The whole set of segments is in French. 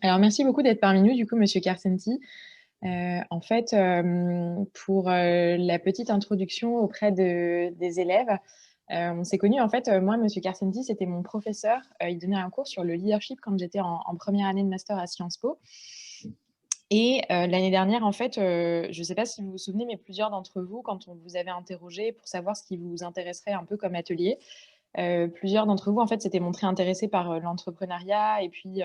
Alors, merci beaucoup d'être parmi nous, du coup, Monsieur Karsenty. En fait, pour, la petite introduction auprès des élèves, on s'est connus, en fait, moi, Monsieur Karsenty, c'était mon professeur. Il donnait un cours sur le leadership quand j'étais en 1re année de master à Sciences Po et l'année dernière, en fait, je ne sais pas si vous vous souvenez, mais plusieurs d'entre vous, quand on vous avait interrogé pour savoir ce qui vous intéresserait un peu comme atelier, plusieurs d'entre vous, en fait, s'étaient montrés intéressés par, l'entrepreneuriat et puis,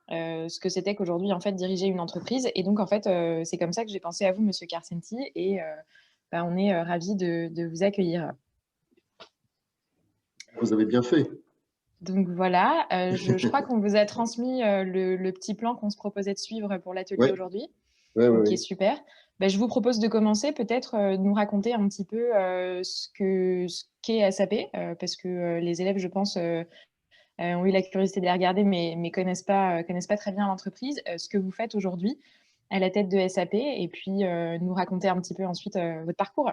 ce que c'était qu'aujourd'hui, en fait, diriger une entreprise et donc en fait, c'est comme ça que j'ai pensé à vous, Monsieur Karsenty et bah, on est, ravis de vous accueillir. Vous avez bien fait. Donc voilà, je crois qu'on vous a transmis, le petit plan qu'on se proposait de suivre pour l'atelier Ouais, aujourd'hui. ouais, ouais, OK, ouais. super. Bah, je vous propose de commencer peut-être, nous raconter un petit peu, ce qu'est SAP, parce que, les élèves, je pense, ont eu la curiosité de les regarder, mais connaissent pas très bien l'entreprise. Ce que vous faites aujourd'hui à la tête de SAP et puis, nous raconter un petit peu ensuite, votre parcours.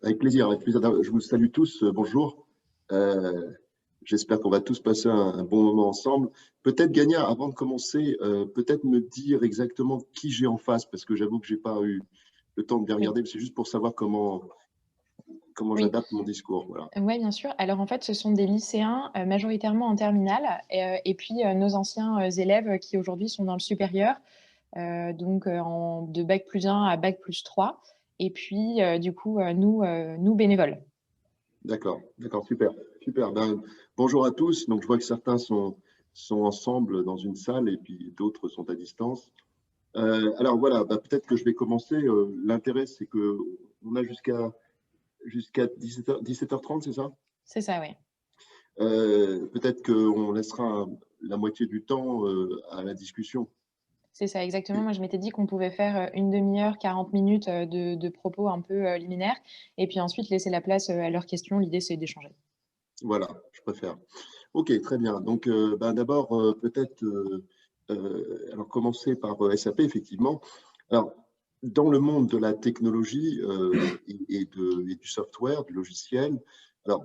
Avec plaisir, avec plaisir. Je vous salue tous, bonjour. Euh, J'espère qu'on va tous passer un bon moment ensemble. Peut-être, Gagna, avant de commencer, peut-être me dire exactement qui j'ai en face, parce que j'avoue que j'ai pas eu le temps de bien Oui, regarder, mais c'est juste pour savoir comment oui. j'adapte mon discours. Voilà. Ouais, bien sûr. Alors en fait, ce sont des lycéens, majoritairement en terminale et puis, nos anciens, élèves qui aujourd'hui sont dans le supérieur, donc, en de bac+1 à bac+3 et puis, du coup, nous bénévoles. D'accord, d'accord, super, super. Ben, bonjour à tous. Donc, je vois que certains sont ensemble dans une salle et puis d'autres sont à distance. Alors voilà, bah, peut-être que je vais commencer. L'intérêt, c'est que on a jusqu'à 17h30, c'est ça? C'est ça, oui. Peut-être qu'on laissera la moitié du temps à la discussion. C'est ça, exactement. Moi, je m'étais dit qu'on pouvait faire, 1/2 heure, 40 minutes, de propos un peu, liminaires et puis ensuite laisser la place, à leurs questions. L'idée, c'est d'échanger. Voilà, je préfère. Ok, très bien. Donc, ben, d'abord, peut-être, alors commencer par SAP, effectivement. Alors, dans le monde de la technologie et du software, du logiciel, alors,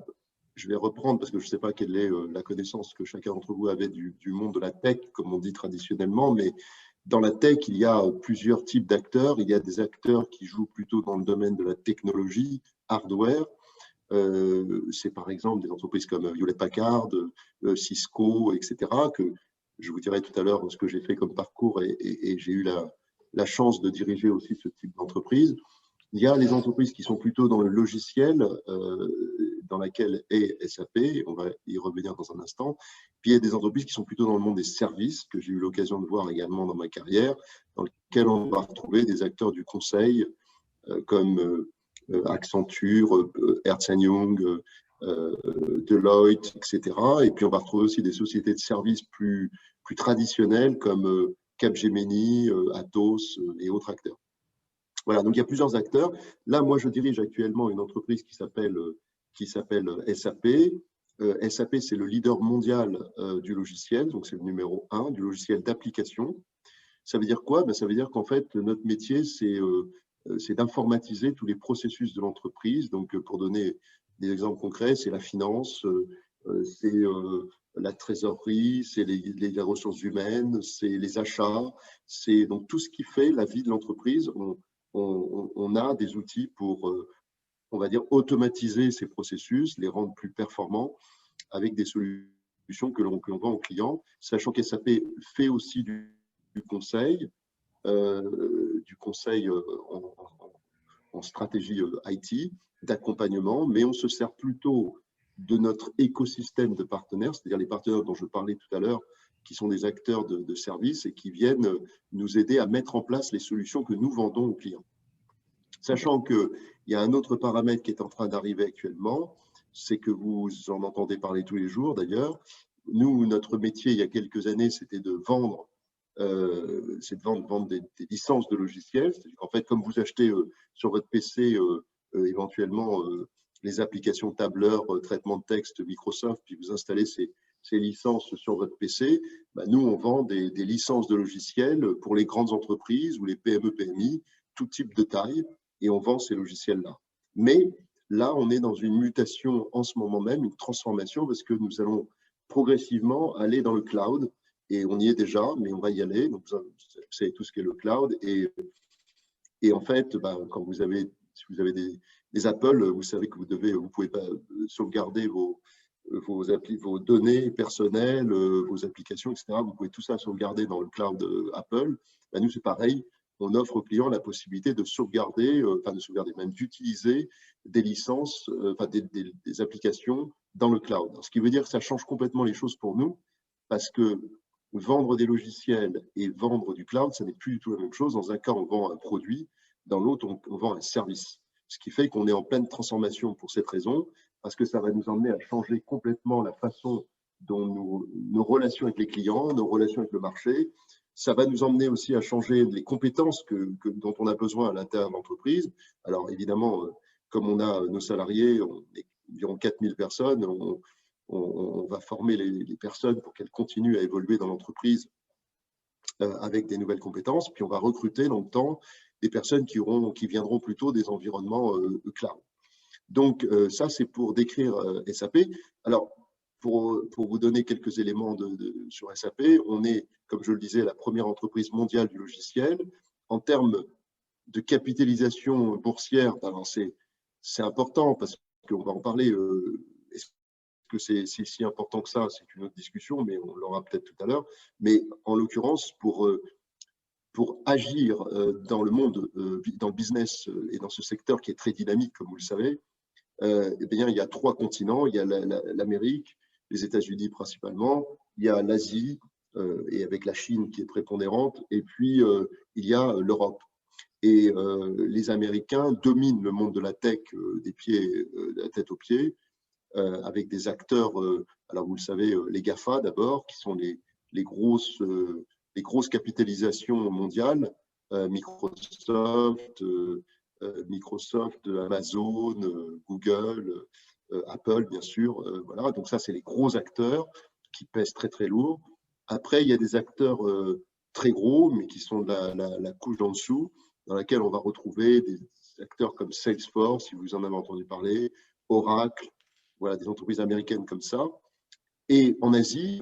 je vais reprendre parce que je ne sais pas quelle est la connaissance que chacun d'entre vous avait du monde de la tech, comme on dit traditionnellement, mais dans la tech, il y a plusieurs types d'acteurs. Il y a des acteurs qui jouent plutôt dans le domaine de la technologie, hardware. C'est par exemple des entreprises comme Hewlett-Packard, Cisco, etc., que je vous dirai tout à l'heure ce que j'ai fait comme parcours et j'ai eu la chance de diriger aussi ce type d'entreprise. Il y a les entreprises qui sont plutôt dans le logiciel, dans laquelle est SAP, on va y revenir dans un instant. Puis il y a des entreprises qui sont plutôt dans le monde des services, que j'ai eu l'occasion de voir également dans ma carrière, dans lesquelles on va retrouver des acteurs du conseil, comme Accenture, Ernst Young, Deloitte, etc. Et puis on va retrouver aussi des sociétés de services plus traditionnelles comme Capgemini, Atos et autres acteurs. Voilà, donc il y a plusieurs acteurs. Là, moi, je dirige actuellement une entreprise qui s'appelle SAP. SAP, c'est le leader mondial du logiciel, donc c'est le numéro 1 du logiciel d'application. Ça veut dire quoi? Ben, ça veut dire qu'en fait, notre métier, c'est d'informatiser tous les processus de l'entreprise. Donc, pour donner des exemples concrets, c'est la finance, c'est la trésorerie, c'est les ressources humaines, c'est les achats, c'est donc tout ce qui fait la vie de l'entreprise. On a des outils pour, on va dire, automatiser ces processus, les rendre plus performants avec des solutions que l'on vend aux clients, sachant qu'SAP fait aussi du conseil, en stratégie IT, d'accompagnement, mais on se sert plutôt de notre écosystème de partenaires, c'est-à-dire les partenaires dont je parlais tout à l'heure, qui sont des acteurs de services et qui viennent nous aider à mettre en place les solutions que nous vendons aux clients. OK. Sachant qu'il y a un autre paramètre qui est en train d'arriver actuellement, c'est que vous en entendez parler tous les jours d'ailleurs. Nous, notre métier il y a quelques années, c'était de vendre, vendre des licences de logiciels. En fait, comme vous achetez sur votre PC éventuellement les applications tableur, traitement de texte Microsoft, puis vous installez ces licences sur votre PC, bah, nous, on vend des licences de logiciels pour les grandes entreprises ou les PME, PMI, tout type de taille, et on vend ces logiciels-là. Mais là, on est dans une mutation en ce moment même, une transformation, parce que nous allons progressivement aller dans le cloud et on y est déjà, mais on va y aller. Donc, vous savez tout ce qu'est le cloud. Et en fait, quand si vous avez des Apple, vous savez que vous pouvez pas sauvegarder vos données personnelles, vos applications, etc. Vous pouvez tout ça sauvegarder dans le cloud Apple. Nous, c'est pareil. On offre aux clients la possibilité de sauvegarder, même d'utiliser des licences, des applications dans le cloud. Ce qui veut dire que ça change complètement les choses pour nous, parce que vendre des logiciels et vendre du cloud, ça n'est plus du tout la même chose. Dans un cas, on vend un produit, dans l'autre, on vend un service. Ce qui fait qu'on est en pleine transformation pour cette raison, parce que ça va nous emmener à changer complètement la façon dont nos relations avec les clients, nos relations avec le marché. Ça va nous emmener aussi à changer les compétences dont on a besoin à l'intérieur de l'entreprise. Alors évidemment, comme on a nos salariés, on est environ 4000 personnes, on va former les personnes pour qu'elles continuent à évoluer dans l'entreprise avec des nouvelles compétences, puis on va recruter dans le temps des personnes qui viendront plutôt des environnements cloud. Donc ça, c'est pour décrire SAP. Alors, pour vous donner quelques éléments sur SAP, on est, comme je le disais, la première entreprise mondiale du logiciel. En termes de capitalisation boursière, c'est important parce qu'on va en parler. Est-ce que c'est si important que ça? C'est une autre discussion, mais on l'aura peut-être tout à l'heure. Mais en l'occurrence, pour agir dans le monde, dans le business et dans ce secteur qui est très dynamique, comme vous le savez, eh bien, il y a 3 continents. Il y a l'Amérique, les États-Unis principalement, il y a l'Asie, et avec la Chine qui est prépondérante, et puis il y a l'Europe. Et les Américains dominent le monde de la tech de la tête aux pieds, avec des acteurs, alors vous le savez, les GAFA d'abord, qui sont les grosses capitalisations mondiales, Microsoft, Amazon, Google, Apple, bien sûr. Voilà. Donc ça, c'est les gros acteurs qui pèsent très, très lourd. Après, il y a des acteurs très gros, mais qui sont la couche d'en dessous, dans laquelle on va retrouver des acteurs comme Salesforce, si vous en avez entendu parler, Oracle, voilà, des entreprises américaines comme ça. Et en Asie,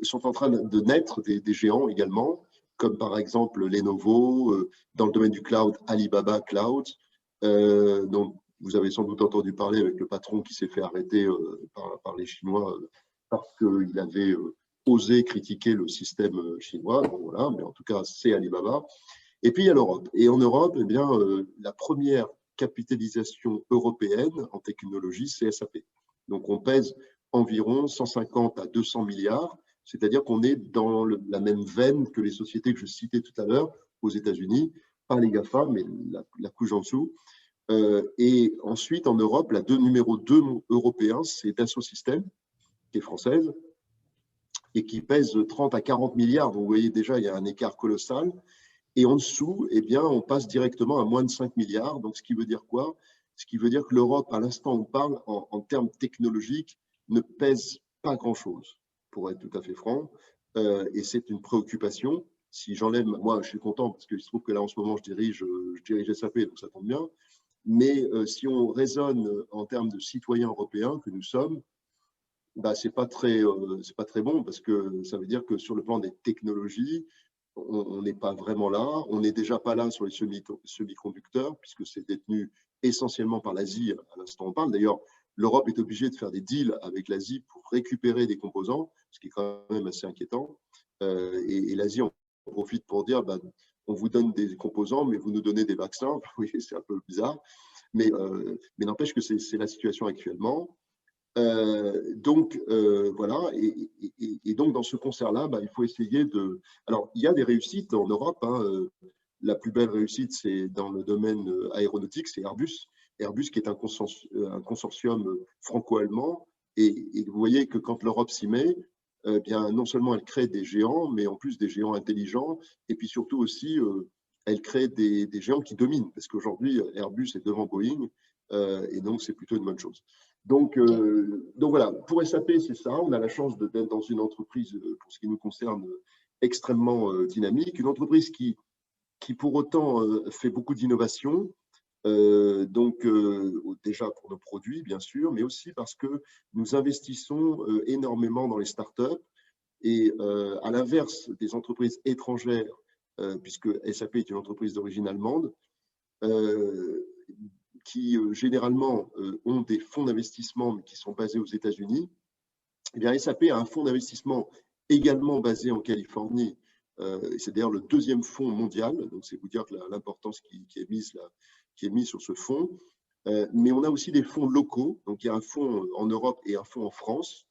sont en train de naître des géants également, comme par exemple Lenovo, dans le domaine du cloud, Alibaba Cloud, dont vous avez sans doute entendu parler avec le patron qui s'est fait arrêter par les Chinois parce qu'il avait osé critiquer le système chinois. Bon, voilà, mais en tout cas, c'est Alibaba. Et puis, il y a l'Europe. Et en Europe, eh bien, la première capitalisation européenne en technologie, c'est SAP. Donc, on pèse environ 150 à 200 milliards, c'est-à-dire qu'on est dans la même veine que les sociétés que je citais tout à l'heure aux États-Unis, pas les GAFA, mais la couche en dessous. Et ensuite, en Europe, la numéro 2 européen, c'est Dassault Systèmes, qui est française, et qui pèse 30 à 40 milliards. Donc, vous voyez déjà, il y a un écart colossal. Et en dessous, eh bien, on passe directement à moins de 5 milliards. Donc, ce qui veut dire quoi? Ce qui veut dire que l'Europe, à l'instant où on parle, en termes technologiques, ne pèse pas grand-chose, pour être tout à fait franc. Et c'est une préoccupation. Si j'enlève, moi, je suis content parce qu'il se trouve que là, en ce moment, je dirige SAP, donc ça tombe bien. Mais si on raisonne en termes de citoyens européens que nous sommes, c'est pas très bon parce que ça veut dire que sur le plan des technologies, on n'est pas vraiment là. On n'est déjà pas là sur les semi-conducteurs puisque c'est détenu essentiellement par l'Asie à l'instant où on parle. D'ailleurs, l'Europe est obligée de faire des deals avec l'Asie pour récupérer des composants, ce qui est quand même assez inquiétant. Et l'Asie en profite pour dire, on vous donne des composants, mais vous nous donnez des vaccins. Oui, c'est un peu bizarre, mais n'empêche que c'est la situation actuellement. Donc, voilà, et donc dans ce concert-là, il faut essayer de… Alors, il y a des réussites en Europe. La plus belle réussite, c'est dans le domaine aéronautique, c'est Airbus. Airbus qui est un consortium franco-allemand. Et vous voyez que quand l'Europe s'y met, bien, non seulement elle crée des géants, mais en plus des géants intelligents. Et puis surtout aussi, elle crée des géants qui dominent. Parce qu'aujourd'hui, Airbus est devant Boeing. Et donc, c'est plutôt une bonne chose. Donc voilà, pour SAP, c'est ça. On a la chance d'être dans une entreprise, pour ce qui nous concerne, extrêmement dynamique. Une entreprise qui pour autant, fait beaucoup d'innovation. Déjà pour nos produits, bien sûr, mais aussi parce que nous investissons énormément dans les startups. Et à l'inverse des entreprises étrangères, puisque SAP est une entreprise d'origine allemande, qui généralement ont des fonds d'investissement qui sont basés aux États-Unis, eh bien, SAP a un fonds d'investissement également basé en Californie. C'est d'ailleurs le deuxième fonds mondial, donc c'est vous dire l'importance qui est mise sur ce fonds. Mais on a aussi des fonds locaux, donc il y a un fonds en Europe et un fonds en France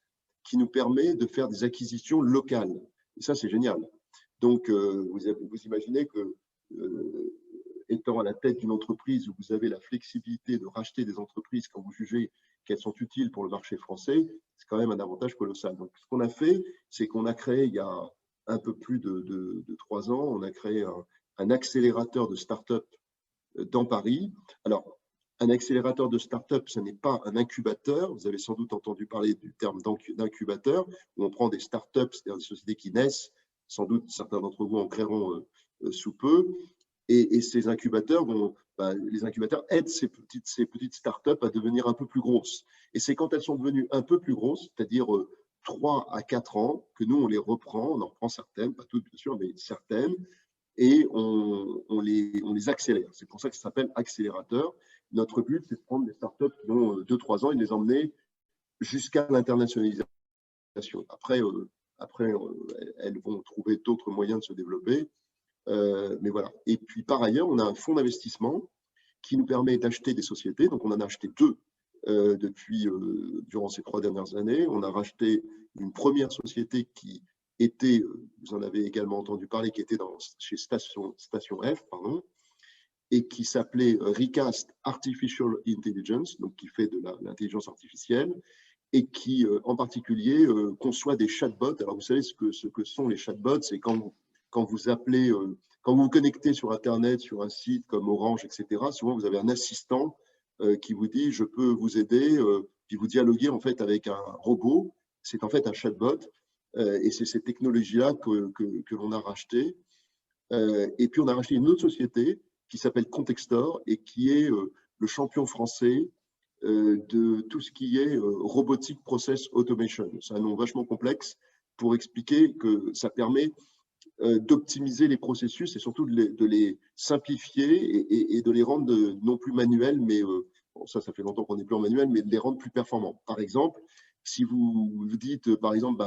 qui nous permet de faire des acquisitions locales. Et ça, c'est génial. Donc, vous imaginez que, étant à la tête d'une entreprise où vous avez la flexibilité de racheter des entreprises quand vous jugez qu'elles sont utiles pour le marché français, c'est quand même un avantage colossal. Donc, ce qu'on a fait, c'est qu'on a créé, il y a un peu plus de 3 ans, on a créé un accélérateur de start-up dans Paris. Alors, un accélérateur de start-up, ce n'est pas un incubateur. Vous avez sans doute entendu parler du terme d'incubateur, où on prend des start-up, c'est-à-dire des sociétés qui naissent. Sans doute, certains d'entre vous en créeront sous peu. Et ces incubateurs les incubateurs aident ces petites start-up à devenir un peu plus grosses. Et c'est quand elles sont devenues un peu plus grosses, c'est-à-dire 3 à 4 ans, que nous, on les reprend. On en reprend certaines, pas toutes bien sûr, mais certaines, et on les accélère. C'est pour ça que ça s'appelle accélérateur. Notre but, c'est de prendre des startups qui ont 2-3 ans et de les emmener jusqu'à l'internationalisation. Après, elles vont trouver d'autres moyens de se développer. Mais voilà. Et puis, par ailleurs, on a un fonds d'investissement qui nous permet d'acheter des sociétés. Donc, on en a acheté 2 durant ces 3 dernières années. On a racheté une première société qui était, vous en avez également entendu parler, qui était chez Station F, pardon, et qui s'appelait Recast Artificial Intelligence, donc qui fait de l'intelligence artificielle, et qui, en particulier, conçoit des chatbots. Alors, vous savez ce que sont les chatbots, c'est quand vous appelez, quand vous vous connectez sur Internet, sur un site comme Orange, etc., souvent vous avez un assistant qui vous dit « je peux vous aider », puis vous dialoguez en fait avec un robot. C'est en fait un chatbot, et c'est cette technologie-là que l'on a racheté. Et puis on a racheté une autre société qui s'appelle Contextor et qui est le champion français de tout ce qui est Robotic Process Automation. C'est un nom vachement complexe pour expliquer que ça permet d'optimiser les processus et surtout de les simplifier et de les rendre non plus manuels, mais bon, ça fait longtemps qu'on n'est plus en manuel, mais de les rendre plus performants. Par exemple, si vous dites, par exemple,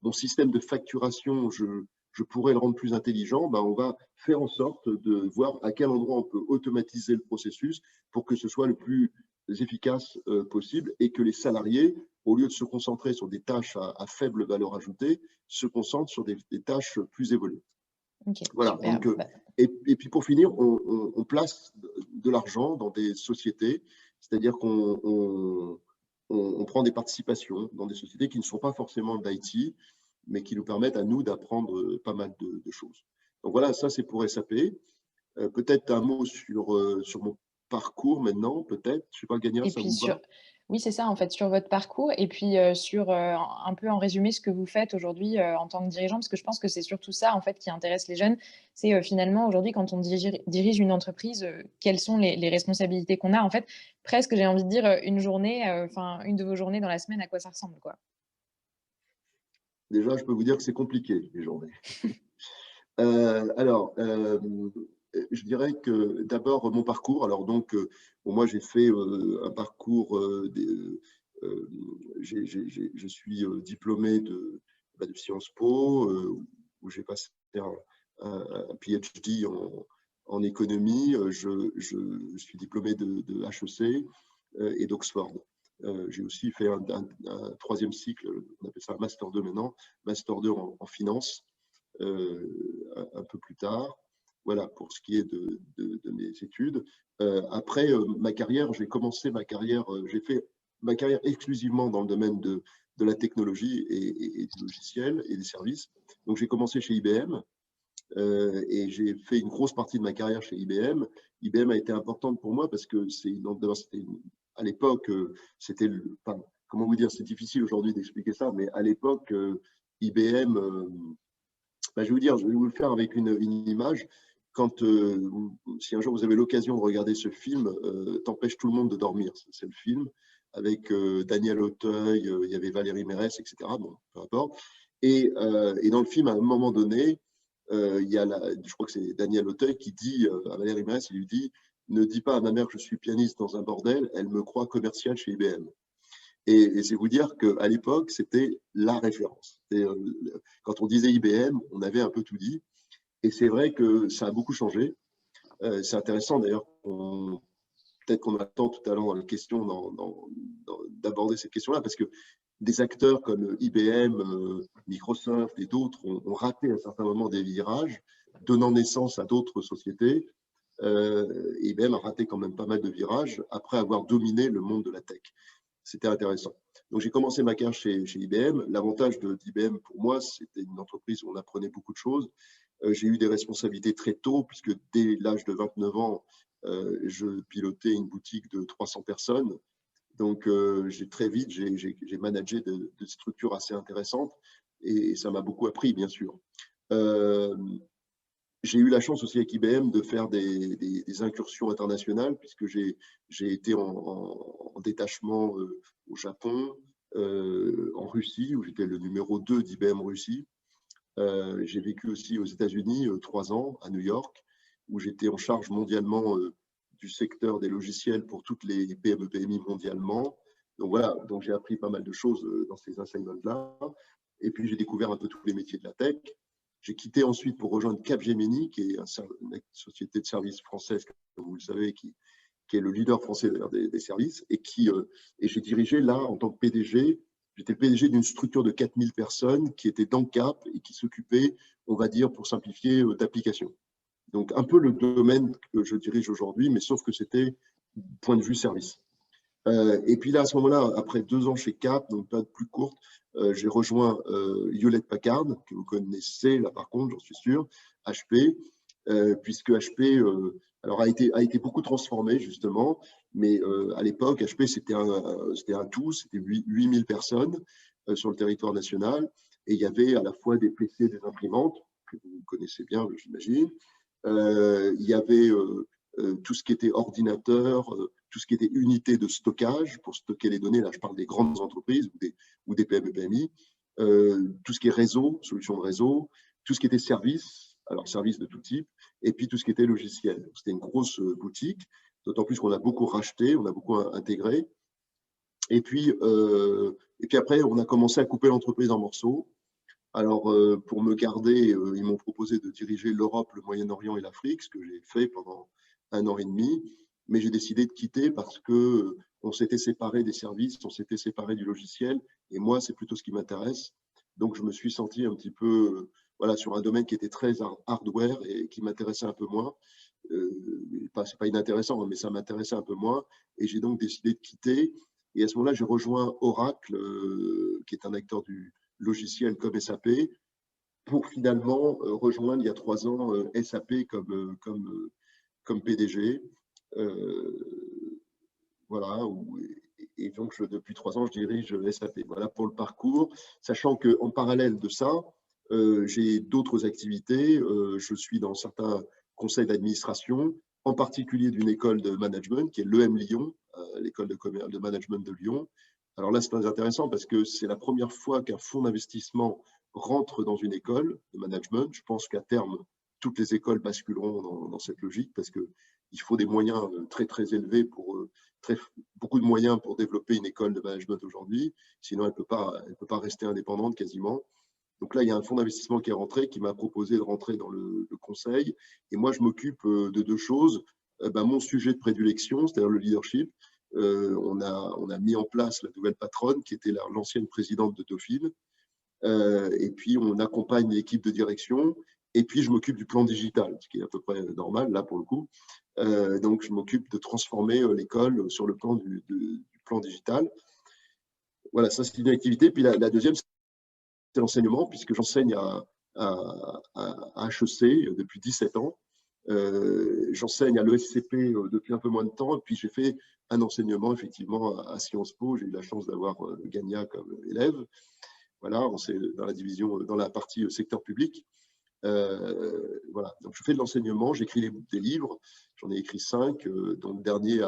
mon système de facturation, je pourrais le rendre plus intelligent, on va faire en sorte de voir à quel endroit on peut automatiser le processus pour que ce soit le plus efficace possible et que les salariés, au lieu de se concentrer sur des tâches à faible valeur ajoutée, se concentrent sur des tâches plus évoluées. Okay, voilà. Super. Donc, et puis pour finir, on place de l'argent dans des sociétés, c'est-à-dire qu'on prend des participations dans des sociétés qui ne sont pas forcément d'IT, mais qui nous permettent à nous d'apprendre pas mal de choses. Donc voilà, ça c'est pour SAP. Peut-être un mot sur mon parcours maintenant, peut-être. Je ne sais pas, Gania, ça vous va? Oui, c'est ça, en fait, sur votre parcours et puis, sur, un peu en résumé ce que vous faites aujourd'hui, en tant que dirigeant. Parce que je pense que c'est surtout ça, en fait, qui intéresse les jeunes. C'est, finalement, aujourd'hui, quand on dirige une entreprise, quelles sont les responsabilités qu'on a? En fait, presque, j'ai envie de dire, une journée, enfin, une de vos journées dans la semaine, à quoi ça ressemble, quoi? Déjà, je peux vous dire que c'est compliqué, les journées. Je dirais que d'abord, mon parcours. Alors donc, moi, j'ai fait un parcours, je suis diplômé de Sciences Po, où j'ai passé un PhD en économie. Je suis diplômé de HEC et d'Oxford. J'ai aussi fait un 3e cycle, on appelle ça un Master 2 maintenant, Master 2 en finance, un peu plus tard. Voilà, pour ce qui est de mes études. Après ma carrière, j'ai fait ma carrière exclusivement dans le domaine de la technologie et du logiciel et des services. Donc j'ai commencé chez IBM et j'ai fait une grosse partie de ma carrière chez IBM. IBM a été importante pour moi parce que à l'époque, comment vous dire, c'est difficile aujourd'hui d'expliquer ça, mais à l'époque, IBM, je vais vous le faire avec une image. Si un jour vous avez l'occasion de regarder ce film, T'empêche tout le monde de dormir, c'est le film, avec Daniel Auteuil, il y avait Valérie Mérès, etc. Bon, peu importe. Et dans le film, à un moment donné, il y a je crois que c'est Daniel Auteuil qui dit à Valérie Mérès, il lui dit: ne dis pas à ma mère que je suis pianiste dans un bordel, elle me croit commercial chez IBM. Et c'est vous dire qu'à l'époque, c'était la référence. Quand on disait IBM, on avait un peu tout dit. Et c'est vrai que ça a beaucoup changé. C'est intéressant d'ailleurs, peut-être qu'on attend tout à l'heure dans les questions d'aborder cette question-là, parce que des acteurs comme IBM, Microsoft et d'autres ont raté à un certain moment des virages, donnant naissance à d'autres sociétés. IBM a raté quand même pas mal de virages après avoir dominé le monde de la tech. C'était intéressant. Donc, j'ai commencé ma carrière chez IBM. L'avantage d'IBM, pour moi, c'était une entreprise où on apprenait beaucoup de choses. J'ai eu des responsabilités très tôt, puisque dès l'âge de 29 ans, je pilotais une boutique de 300 personnes. Donc, très vite, j'ai managé de structures assez intéressantes et ça m'a beaucoup appris, bien sûr. J'ai eu la chance aussi avec IBM de faire des incursions internationales, puisque j'ai été en détachement au Japon, en Russie, où j'étais le numéro 2 d'IBM Russie. J'ai vécu aussi aux États-Unis 3 ans, à New York, où j'étais en charge mondialement du secteur des logiciels pour toutes les PME, PMI mondialement. Donc voilà, donc j'ai appris pas mal de choses dans ces assignments-là. Et puis j'ai découvert un peu tous les métiers de la tech. J'ai quitté ensuite pour rejoindre Capgemini, qui est une société de services française, comme vous le savez, qui est le leader français des services, et j'ai dirigé là, en tant que PDG, j'étais le PDG d'une structure de 4000 personnes qui était dans Cap et qui s'occupait, on va dire, pour simplifier, d'applications. Donc, un peu le domaine que je dirige aujourd'hui, mais sauf que c'était point de vue service. Et puis là, à ce moment-là, après 2 ans chez Cap, donc pas plus courte, j'ai rejoint Hewlett-Packard, que vous connaissez là par contre, j'en suis sûr, HP, puisque HP alors a été beaucoup transformé justement, mais à l'époque, HP c'était un tout, c'était 8000 personnes sur le territoire national, et il y avait à la fois des PC, des imprimantes, que vous connaissez bien, j'imagine, il y avait tout ce qui était ordinateur, tout ce qui était unité de stockage pour stocker les données. Là, je parle des grandes entreprises ou des PME, PMI. Tout ce qui est réseau, solutions de réseau, tout ce qui était service, alors service de tout type, et puis tout ce qui était logiciel. C'était une grosse boutique, d'autant plus qu'on a beaucoup racheté, on a beaucoup intégré. Et puis après, on a commencé à couper l'entreprise en morceaux. Alors, pour me garder, ils m'ont proposé de diriger l'Europe, le Moyen-Orient et l'Afrique, ce que j'ai fait pendant 1 an et demi. Mais j'ai décidé de quitter parce que on s'était séparé des services, on s'était séparé du logiciel. Et moi, c'est plutôt ce qui m'intéresse. Donc, je me suis senti un petit peu voilà, sur un domaine qui était très hardware et qui m'intéressait un peu moins. C'est pas inintéressant, mais ça m'intéressait un peu moins. Et j'ai donc décidé de quitter. Et à ce moment-là, j'ai rejoint Oracle, qui est un acteur du logiciel comme SAP, pour finalement rejoindre il y a 3 ans SAP comme PDG. Voilà, et donc depuis 3 ans, je dirige SAP. Voilà pour le parcours, sachant qu'en parallèle de ça, j'ai d'autres activités. Je suis dans certains conseils d'administration, en particulier d'une école de management qui est l'EM Lyon, l'école de management de Lyon. Alors là, c'est très intéressant parce que c'est la première fois qu'un fonds d'investissement rentre dans une école de management. Je pense qu'à terme, toutes les écoles basculeront dans cette logique parce qu'il faut des moyens très, très élevés beaucoup de moyens pour développer une école de management aujourd'hui. Sinon, elle ne peut pas rester indépendante quasiment. Donc là, il y a un fonds d'investissement qui est rentré, qui m'a proposé de rentrer dans le conseil. Et moi, je m'occupe de 2 choses. Mon sujet de prédilection, c'est-à-dire le leadership. On a mis en place la nouvelle patronne, qui était l'ancienne présidente de Dauphine. Et puis, on accompagne l'équipe de direction. Et puis, je m'occupe du plan digital, ce qui est à peu près normal, là, pour le coup. Donc, je m'occupe de transformer l'école sur le plan du plan digital. Voilà, ça, c'est une activité. Puis la deuxième, c'est l'enseignement, puisque j'enseigne à HEC depuis 17 ans. J'enseigne à l'ESCP depuis un peu moins de temps, et puis j'ai fait un enseignement effectivement à Sciences Po. J'ai eu la chance d'avoir Gagna comme élève. Voilà, c'est dans la division, dans la partie secteur public. Voilà, donc je fais de l'enseignement, j'écris des livres, j'en ai écrit 5, dont le dernier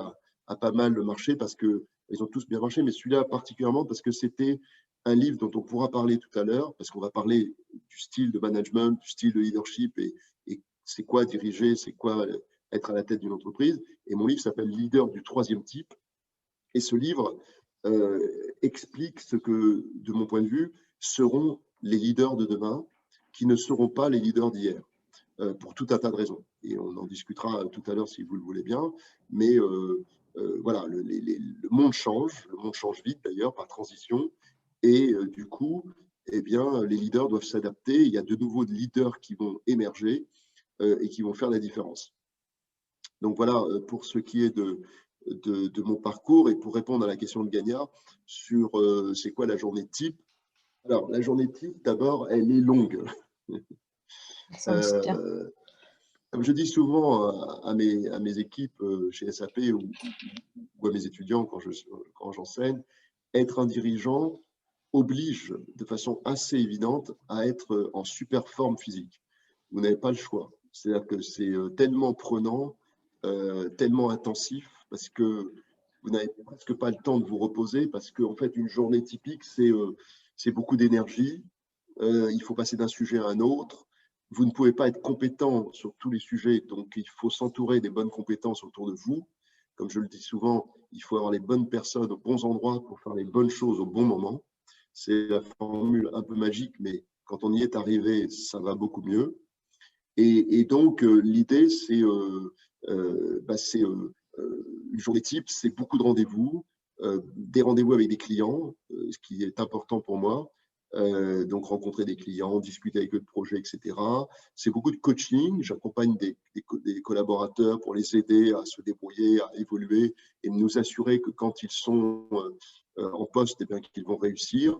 a pas mal marché parce que ils ont tous bien marché, mais celui-là particulièrement parce que c'était un livre dont on pourra parler tout à l'heure, parce qu'on va parler du style de management, du style de leadership, et c'est quoi diriger, c'est quoi être à la tête d'une entreprise. Et mon livre s'appelle Leader du troisième type. Et ce livre explique ce que, de mon point de vue, seront les leaders de demain, qui ne seront pas les leaders d'hier, pour tout un tas de raisons. Et on en discutera tout à l'heure si vous le voulez bien. Mais voilà, le monde change vite d'ailleurs, par transition. Et du coup, eh bien, les leaders doivent s'adapter. Il y a de nouveaux leaders qui vont émerger et qui vont faire la différence. Donc voilà, pour ce qui est de mon parcours et pour répondre à la question de Gagna sur c'est quoi la journée type. Alors, la journée type, d'abord, elle est longue. Ça me bien. Comme je dis souvent à mes équipes chez SAP ou à mes étudiants quand j'enseigne, être un dirigeant oblige de façon assez évidente à être en super forme physique. Vous n'avez pas le choix. C'est-à-dire que c'est tellement prenant, tellement intensif, parce que vous n'avez presque pas le temps de vous reposer, parce qu'en fait, une journée typique, c'est beaucoup d'énergie. Il faut passer d'un sujet à un autre. Vous ne pouvez pas être compétent sur tous les sujets, donc il faut s'entourer des bonnes compétences autour de vous. Comme je le dis souvent, il faut avoir les bonnes personnes aux bons endroits pour faire les bonnes choses au bon moment. C'est la formule un peu magique, mais quand on y est arrivé, ça va beaucoup mieux. Et donc, l'idée, c'est une journée type, c'est beaucoup de rendez-vous, des rendez-vous avec des clients, ce qui est important pour moi. Donc, rencontrer des clients, discuter avec eux de projets, etc. C'est beaucoup de coaching. J'accompagne des collaborateurs pour les aider à se débrouiller, à évoluer et nous assurer que quand ils sont en poste, eh bien, qu'ils vont réussir.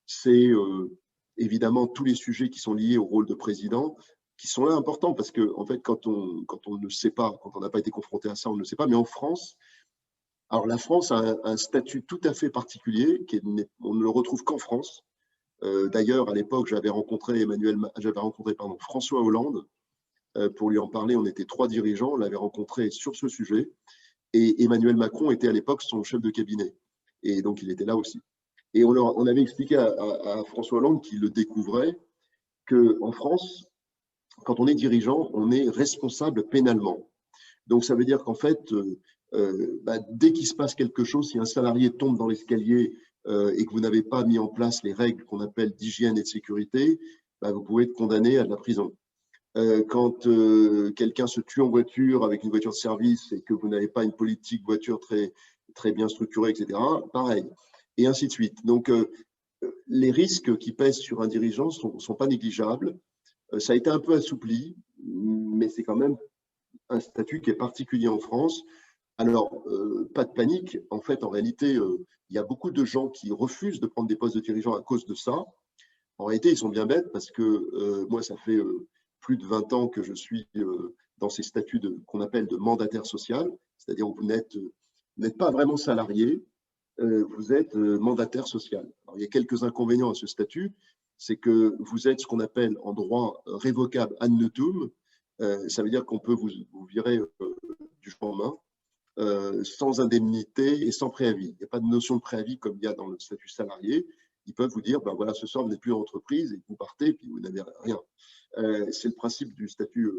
C'est évidemment tous les sujets qui sont liés au rôle de président, qui sont là importants parce que, en fait, quand on ne sait pas, quand on n'a pas été confronté à ça, on ne sait pas. Mais en France, alors la France a un statut tout à fait particulier, on ne le retrouve qu'en France. D'ailleurs, à l'époque, j'avais rencontré François Hollande pour lui en parler. On était 3 dirigeants, on l'avait rencontré sur ce sujet. Et Emmanuel Macron était à l'époque son chef de cabinet. Et donc, il était là aussi. Et on avait expliqué à François Hollande, qui le découvrait, qu'en France, quand on est dirigeant, on est responsable pénalement. Donc, ça veut dire qu'en fait, dès qu'il se passe quelque chose, si un salarié tombe dans l'escalier et que vous n'avez pas mis en place les règles qu'on appelle d'hygiène et de sécurité, vous pouvez être condamné à de la prison. Quand quelqu'un se tue en voiture avec une voiture de service et que vous n'avez pas une politique voiture très, très bien structurée, etc., pareil, et ainsi de suite. Donc, les risques qui pèsent sur un dirigeant ne sont pas négligeables. Ça a été un peu assoupli, mais c'est quand même un statut qui est particulier en France. Alors, pas de panique. En fait, en réalité, il y a beaucoup de gens qui refusent de prendre des postes de dirigeants à cause de ça. En réalité, ils sont bien bêtes parce que moi, ça fait plus de 20 ans que je suis dans ces statuts qu'on appelle de mandataire social, c'est-à-dire que vous n'êtes pas vraiment salarié, vous êtes mandataire social. Alors, il y a quelques inconvénients à ce statut, c'est que vous êtes ce qu'on appelle en droit révocable ad nutum. Ça veut dire qu'on peut vous virer du jour au lendemain sans indemnité et sans préavis. Il n'y a pas de notion de préavis comme il y a dans le statut salarié. Ils peuvent vous dire, ben voilà, ce soir, vous n'êtes plus en entreprise et vous partez, et puis vous n'avez rien. C'est le principe du statut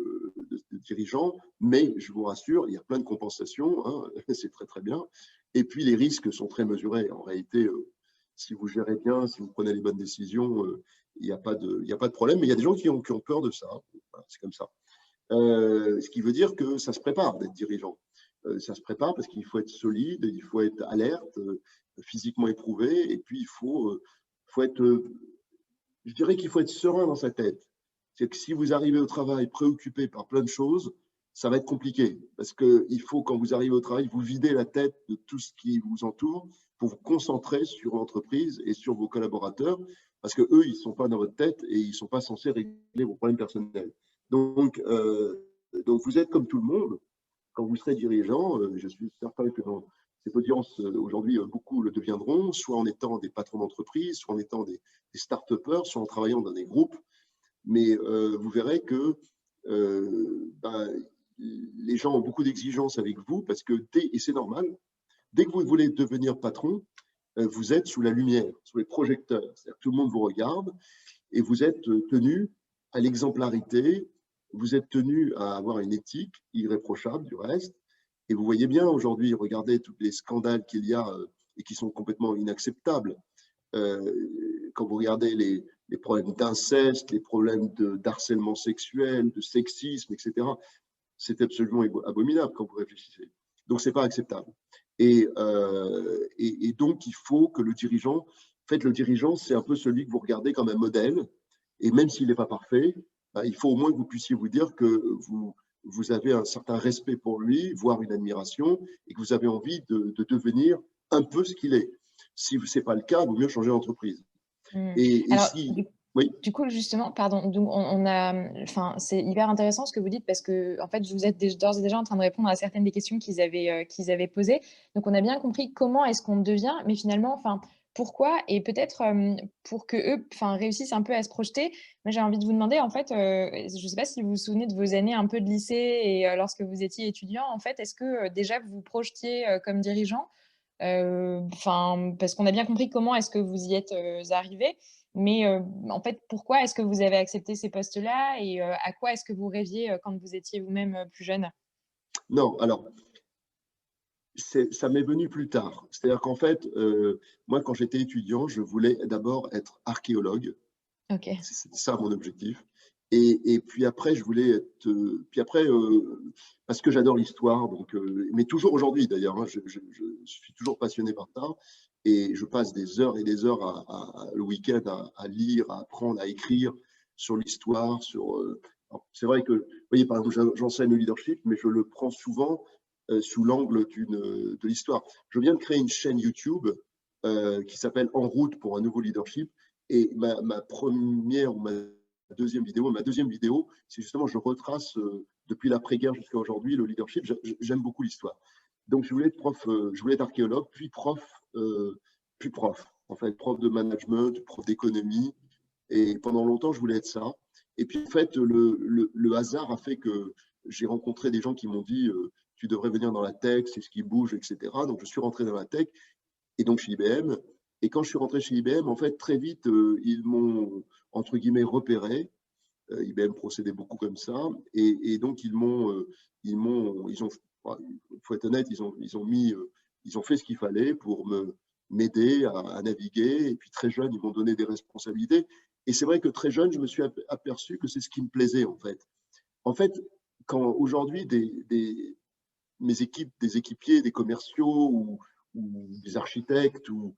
de dirigeant, mais je vous rassure, il y a plein de compensations, hein, c'est très très bien. Et puis les risques sont très mesurés. En réalité, si vous gérez bien, si vous prenez les bonnes décisions, il n'y a pas de problème. Mais il y a des gens qui ont peur de ça. Voilà, c'est comme ça. Ce qui veut dire que ça se prépare d'être dirigeant. Ça se prépare parce qu'il faut être solide, il faut être alerte, physiquement éprouvé, et puis il faut être, je dirais qu'il faut être serein dans sa tête. C'est que si vous arrivez au travail préoccupé par plein de choses, ça va être compliqué. Parce qu'il faut, quand vous arrivez au travail, vous vider la tête de tout ce qui vous entoure pour vous concentrer sur l'entreprise et sur vos collaborateurs, parce qu'eux, ils ne sont pas dans votre tête et ils ne sont pas censés régler vos problèmes personnels. Donc vous êtes comme tout le monde. Quand vous serez dirigeant, je suis certain que dans cette audience, aujourd'hui, beaucoup le deviendront, soit en étant des patrons d'entreprise, soit en étant des start-upers, soit en travaillant dans des groupes. Mais vous verrez que les gens ont beaucoup d'exigences avec vous parce que, et c'est normal, dès que vous voulez devenir patron, vous êtes sous la lumière, sous les projecteurs. C'est-à-dire que tout le monde vous regarde et vous êtes tenu à l'exemplarité, vous êtes tenu à avoir une éthique irréprochable du reste. Et vous voyez bien aujourd'hui, regardez tous les scandales qu'il y a et qui sont complètement inacceptables. Quand vous regardez les problèmes d'inceste, les problèmes d'harcèlement sexuel, de sexisme, etc., c'est absolument abominable quand vous réfléchissez. Donc, ce n'est pas acceptable. Et donc, il faut que le dirigeant, en fait, le dirigeant, c'est un peu celui que vous regardez comme un modèle, et même s'il n'est pas parfait, il faut au moins que vous puissiez vous dire que vous avez un certain respect pour lui, voire une admiration, et que vous avez envie de devenir un peu ce qu'il est. Si ce n'est pas le cas, il vaut mieux changer d'entreprise. Mmh. Et Alors, si, oui, du coup, justement, pardon, donc on a, enfin, c'est hyper intéressant ce que vous dites parce que, en fait, vous êtes d'ores et déjà en train de répondre à certaines des questions qu'ils avaient posées. Donc on a bien compris comment est-ce qu'on devient, mais finalement, enfin, pourquoi et peut-être, pour qu'eux, enfin, réussissent un peu à se projeter. Moi, j'ai envie de vous demander, en fait, je ne sais pas si vous vous souvenez de vos années un peu de lycée et lorsque vous étiez étudiant, en fait, est-ce que, déjà vous vous projetiez, comme dirigeant? Enfin, parce qu'on a bien compris comment est-ce que vous y êtes, arrivés, mais en fait, pourquoi est-ce que vous avez accepté ces postes-là et à quoi est-ce que vous rêviez, quand vous étiez vous-même, plus jeune? non, alors, ça m'est venu plus tard. C'est-à-dire qu'en fait, moi, quand j'étais étudiant, je voulais d'abord être archéologue. OK. C'était ça mon objectif. Et puis après, je voulais être. Puis après, parce que j'adore l'histoire, donc, mais toujours aujourd'hui d'ailleurs, hein, je suis toujours passionné par ça. Et je passe des heures et des heures le week-end à lire, à apprendre, à écrire sur l'histoire. C'est vrai que, vous voyez, par exemple, j'enseigne le leadership, mais je le prends souvent sous l'angle de l'histoire. Je viens de créer une chaîne YouTube qui s'appelle En route pour un nouveau leadership. Et ma première ou ma deuxième vidéo, c'est justement, je retrace depuis l'après-guerre jusqu'à aujourd'hui le leadership. J'aime beaucoup l'histoire. Donc, je voulais être prof, je voulais être archéologue, puis prof, en fait, prof de management, prof d'économie. Et pendant longtemps, je voulais être ça. Et puis, en fait, le hasard a fait que j'ai rencontré des gens qui m'ont dit tu devrais venir dans la tech, c'est ce qui bouge, etc. Donc, je suis rentré dans la tech et donc chez IBM. Et quand je suis rentré chez IBM, en fait, très vite, ils m'ont, entre guillemets, repéré. IBM procédait beaucoup comme ça. Et donc, ils ont, il faut être honnête, ils ont fait ce qu'il fallait pour m'aider à naviguer. Et puis, très jeune, ils m'ont donné des responsabilités. Et c'est vrai que très jeune, je me suis aperçu que c'est ce qui me plaisait, en fait. En fait, quand aujourd'hui, mes équipes, des équipiers, des commerciaux ou des architectes ou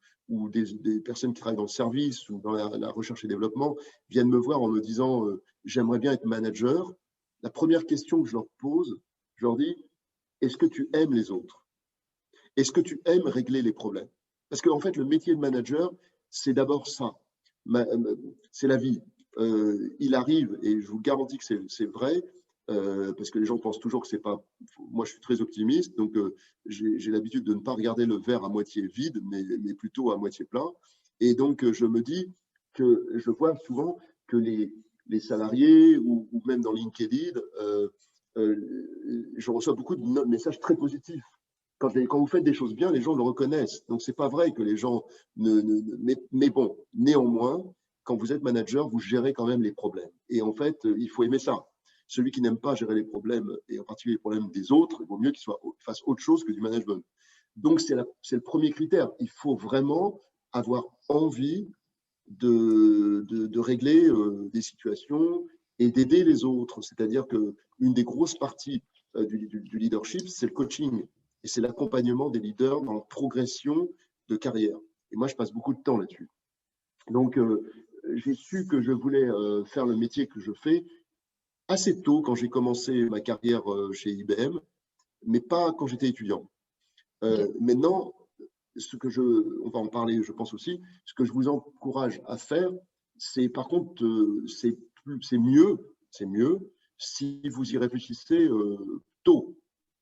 des personnes qui travaillent dans le service ou dans la recherche et développement viennent me voir en me disant j'aimerais bien être manager. La première question que je leur pose, je leur dis est-ce que tu aimes les autres? Est-ce que tu aimes régler les problèmes? Parce qu'en fait, le métier de manager, c'est d'abord ça. C'est la vie. Il arrive, et je vous garantis que c'est vrai, parce que les gens pensent toujours que c'est pas. Moi, je suis très optimiste, donc j'ai l'habitude de ne pas regarder le verre à moitié vide, mais plutôt à moitié plein. Et donc, je me dis que je vois souvent que les salariés, ou même dans LinkedIn, je reçois beaucoup de messages très positifs. Quand vous faites des choses bien, les gens le reconnaissent. Donc, c'est pas vrai que les gens mais bon, néanmoins, quand vous êtes manager, vous gérez quand même les problèmes. Et en fait, il faut aimer ça. Celui qui n'aime pas gérer les problèmes, et en particulier les problèmes des autres, il vaut mieux qu'il fasse autre chose que du management. Donc, c'est le premier critère. Il faut vraiment avoir envie de régler des situations et d'aider les autres. C'est-à-dire qu'une des grosses parties du leadership, c'est le coaching et c'est l'accompagnement des leaders dans leur progression de carrière. Et moi, je passe beaucoup de temps là-dessus. Donc, j'ai su que je voulais faire le métier que je fais assez tôt quand j'ai commencé ma carrière chez IBM, mais pas quand j'étais étudiant. OK. Maintenant, on va en parler, je pense aussi, ce que je vous encourage à faire, c'est par contre, c'est mieux si vous y réfléchissez tôt,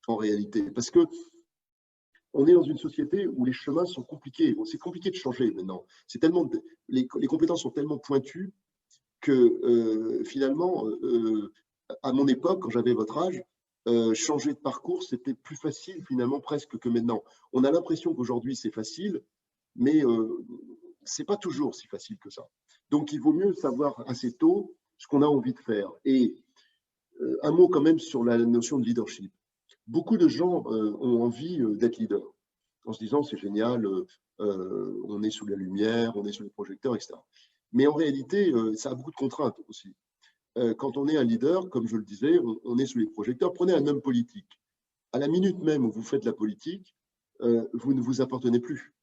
en réalité. Parce que on est dans une société où les chemins sont compliqués. Bon, c'est compliqué de changer maintenant. Les compétences sont tellement pointues que finalement, à mon époque, quand j'avais votre âge, changer de parcours, c'était plus facile finalement presque que maintenant. On a l'impression qu'aujourd'hui, c'est facile, mais ce n'est pas toujours si facile que ça. Donc, il vaut mieux savoir assez tôt ce qu'on a envie de faire. Et un mot quand même sur la notion de leadership. Beaucoup de gens ont envie d'être leader, en se disant c'est génial, on est sous la lumière, on est sous les projecteurs, etc. Mais en réalité, ça a beaucoup de contraintes aussi. Quand on est un leader, comme je le disais, on est sous les projecteurs. Prenez un homme politique. À la minute même où vous faites la politique, vous ne vous appartenez plus.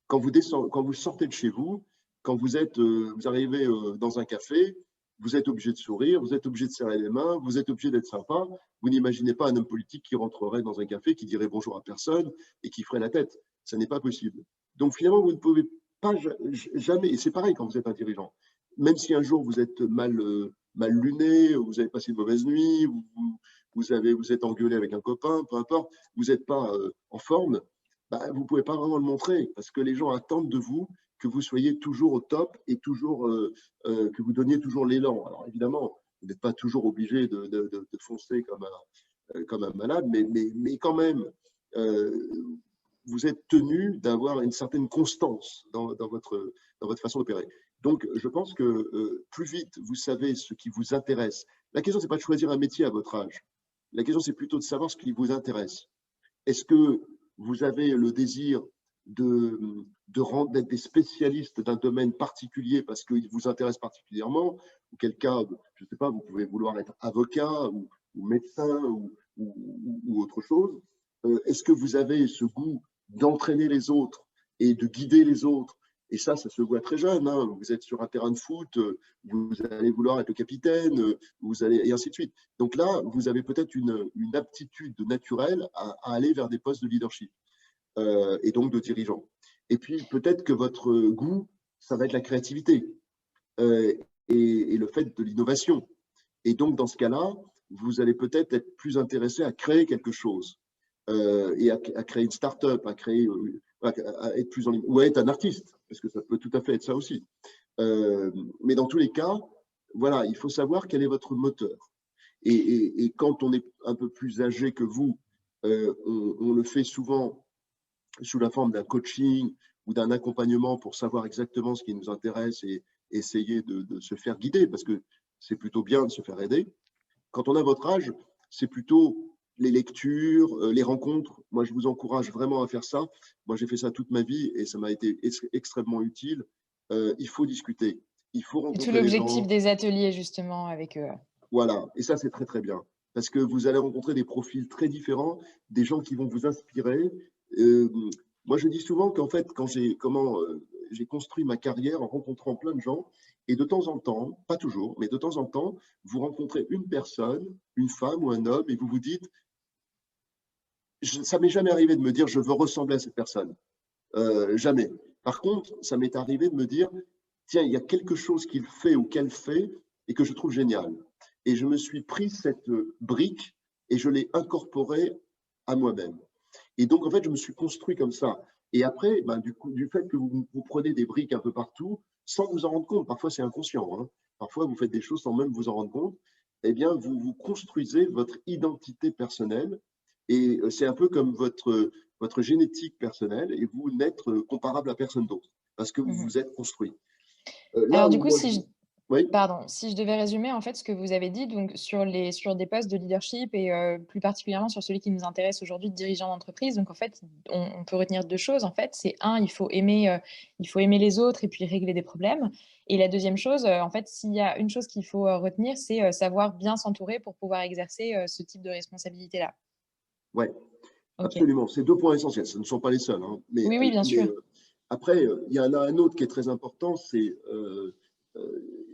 Quand vous sortez de chez vous, quand vous arrivez dans un café, vous êtes obligé de sourire, vous êtes obligé de serrer les mains, vous êtes obligé d'être sympa. Vous n'imaginez pas un homme politique qui rentrerait dans un café, qui dirait bonjour à personne et qui ferait la tête. Ça n'est pas possible. Donc finalement, vous ne pouvez pas jamais, et c'est pareil quand vous êtes un dirigeant, même si un jour vous êtes mal luné, vous avez passé une mauvaise nuit, vous êtes engueulé avec un copain, peu importe, vous n'êtes pas en forme, bah, vous ne pouvez pas vraiment le montrer parce que les gens attendent de vous que vous soyez toujours au top et toujours, que vous donniez toujours l'élan. Alors évidemment, vous n'êtes pas toujours obligé de foncer comme un malade, mais quand même, vous êtes tenu d'avoir une certaine constance dans votre façon d'opérer. Donc, je pense que plus vite vous savez ce qui vous intéresse, la question, ce n'est pas de choisir un métier à votre âge. La question, c'est plutôt de savoir ce qui vous intéresse. Est-ce que vous avez le désir d'être des spécialistes d'un domaine particulier parce qu'il vous intéresse particulièrement, ou quel cas, je ne sais pas, vous pouvez vouloir être avocat ou médecin ou autre chose. Est-ce que vous avez ce goût d'entraîner les autres et de guider les autres? Et ça se voit très jeune. Hein. Vous êtes sur un terrain de foot, vous allez vouloir être le capitaine, et ainsi de suite. Donc là, vous avez peut-être une aptitude naturelle à aller vers des postes de leadership et donc de dirigeant. Et puis peut-être que votre goût, ça va être la créativité et le fait de l'innovation. Et donc dans ce cas-là, vous allez peut-être être plus intéressé à créer quelque chose et à créer une start-up, à être plus ou à être un artiste, parce que ça peut tout à fait être ça aussi. Mais dans tous les cas, voilà, il faut savoir quel est votre moteur. Et quand on est un peu plus âgé que vous, on le fait souvent sous la forme d'un coaching ou d'un accompagnement pour savoir exactement ce qui nous intéresse et essayer de se faire guider, parce que c'est plutôt bien de se faire aider. Quand on a votre âge, c'est plutôt les lectures, les rencontres. Moi, je vous encourage vraiment à faire ça. Moi, j'ai fait ça toute ma vie et ça m'a été extrêmement utile. Il faut discuter, il faut C'est tout rencontrer les l'objectif gens. des ateliers justement avec eux. Voilà, et ça, c'est très, très bien. Parce que vous allez rencontrer des profils très différents, des gens qui vont vous inspirer. Euh, Moi, je dis souvent qu'en fait, quand j'ai construit ma carrière en rencontrant plein de gens, et de temps en temps, pas toujours, mais de temps en temps, vous rencontrez une personne, une femme ou un homme, et vous vous dites, ça m'est jamais arrivé de me dire, je veux ressembler à cette personne. Jamais. Par contre, ça m'est arrivé de me dire, tiens, il y a quelque chose qu'il fait ou qu'elle fait et que je trouve génial. Et je me suis pris cette brique et je l'ai incorporée à moi-même. Et donc, en fait, je me suis construit comme ça. Et après, ben, du fait que vous prenez des briques un peu partout, sans vous en rendre compte, parfois c'est inconscient, hein, parfois vous faites des choses sans même vous en rendre compte, eh bien, vous construisez votre identité personnelle. Et c'est un peu comme votre génétique personnelle et vous n'êtes comparable à personne d'autre parce que vous Mmh. vous êtes construit. Là Alors du où coup, moi, oui, si je devais résumer en fait ce que vous avez dit donc sur des postes de leadership et plus particulièrement sur celui qui nous intéresse aujourd'hui de dirigeant d'entreprise, donc en fait, on peut retenir 2 choses en fait. C'est un, il faut aimer les autres et puis régler des problèmes et la deuxième chose, en fait, s'il y a une chose qu'il faut, retenir, c'est, savoir bien s'entourer pour pouvoir exercer, ce type de responsabilité-là. ouais, OK. absolument. C'est deux points essentiels. Ce ne sont pas les seuls, hein, Oui, oui, bien sûr. après, il y en a un autre qui est très important, c'est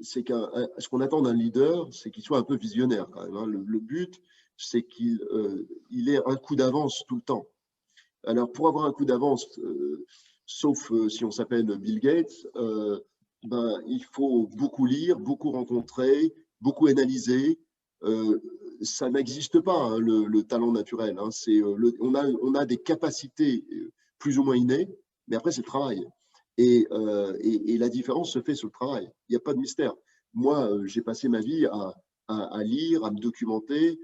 ce qu'on attend d'un leader, c'est qu'il soit un peu visionnaire quand même. Hein. Le but, c'est qu'il ait un coup d'avance tout le temps. Alors, pour avoir un coup d'avance, sauf si on s'appelle Bill Gates, ben, il faut beaucoup lire, beaucoup rencontrer, beaucoup analyser. Euh, Ça n'existe pas, hein, le talent naturel. Hein. On a des capacités plus ou moins innées, mais après, c'est le travail. Et la différence se fait sur le travail. Il n'y a pas de mystère. Moi, j'ai passé ma vie à lire, à me documenter.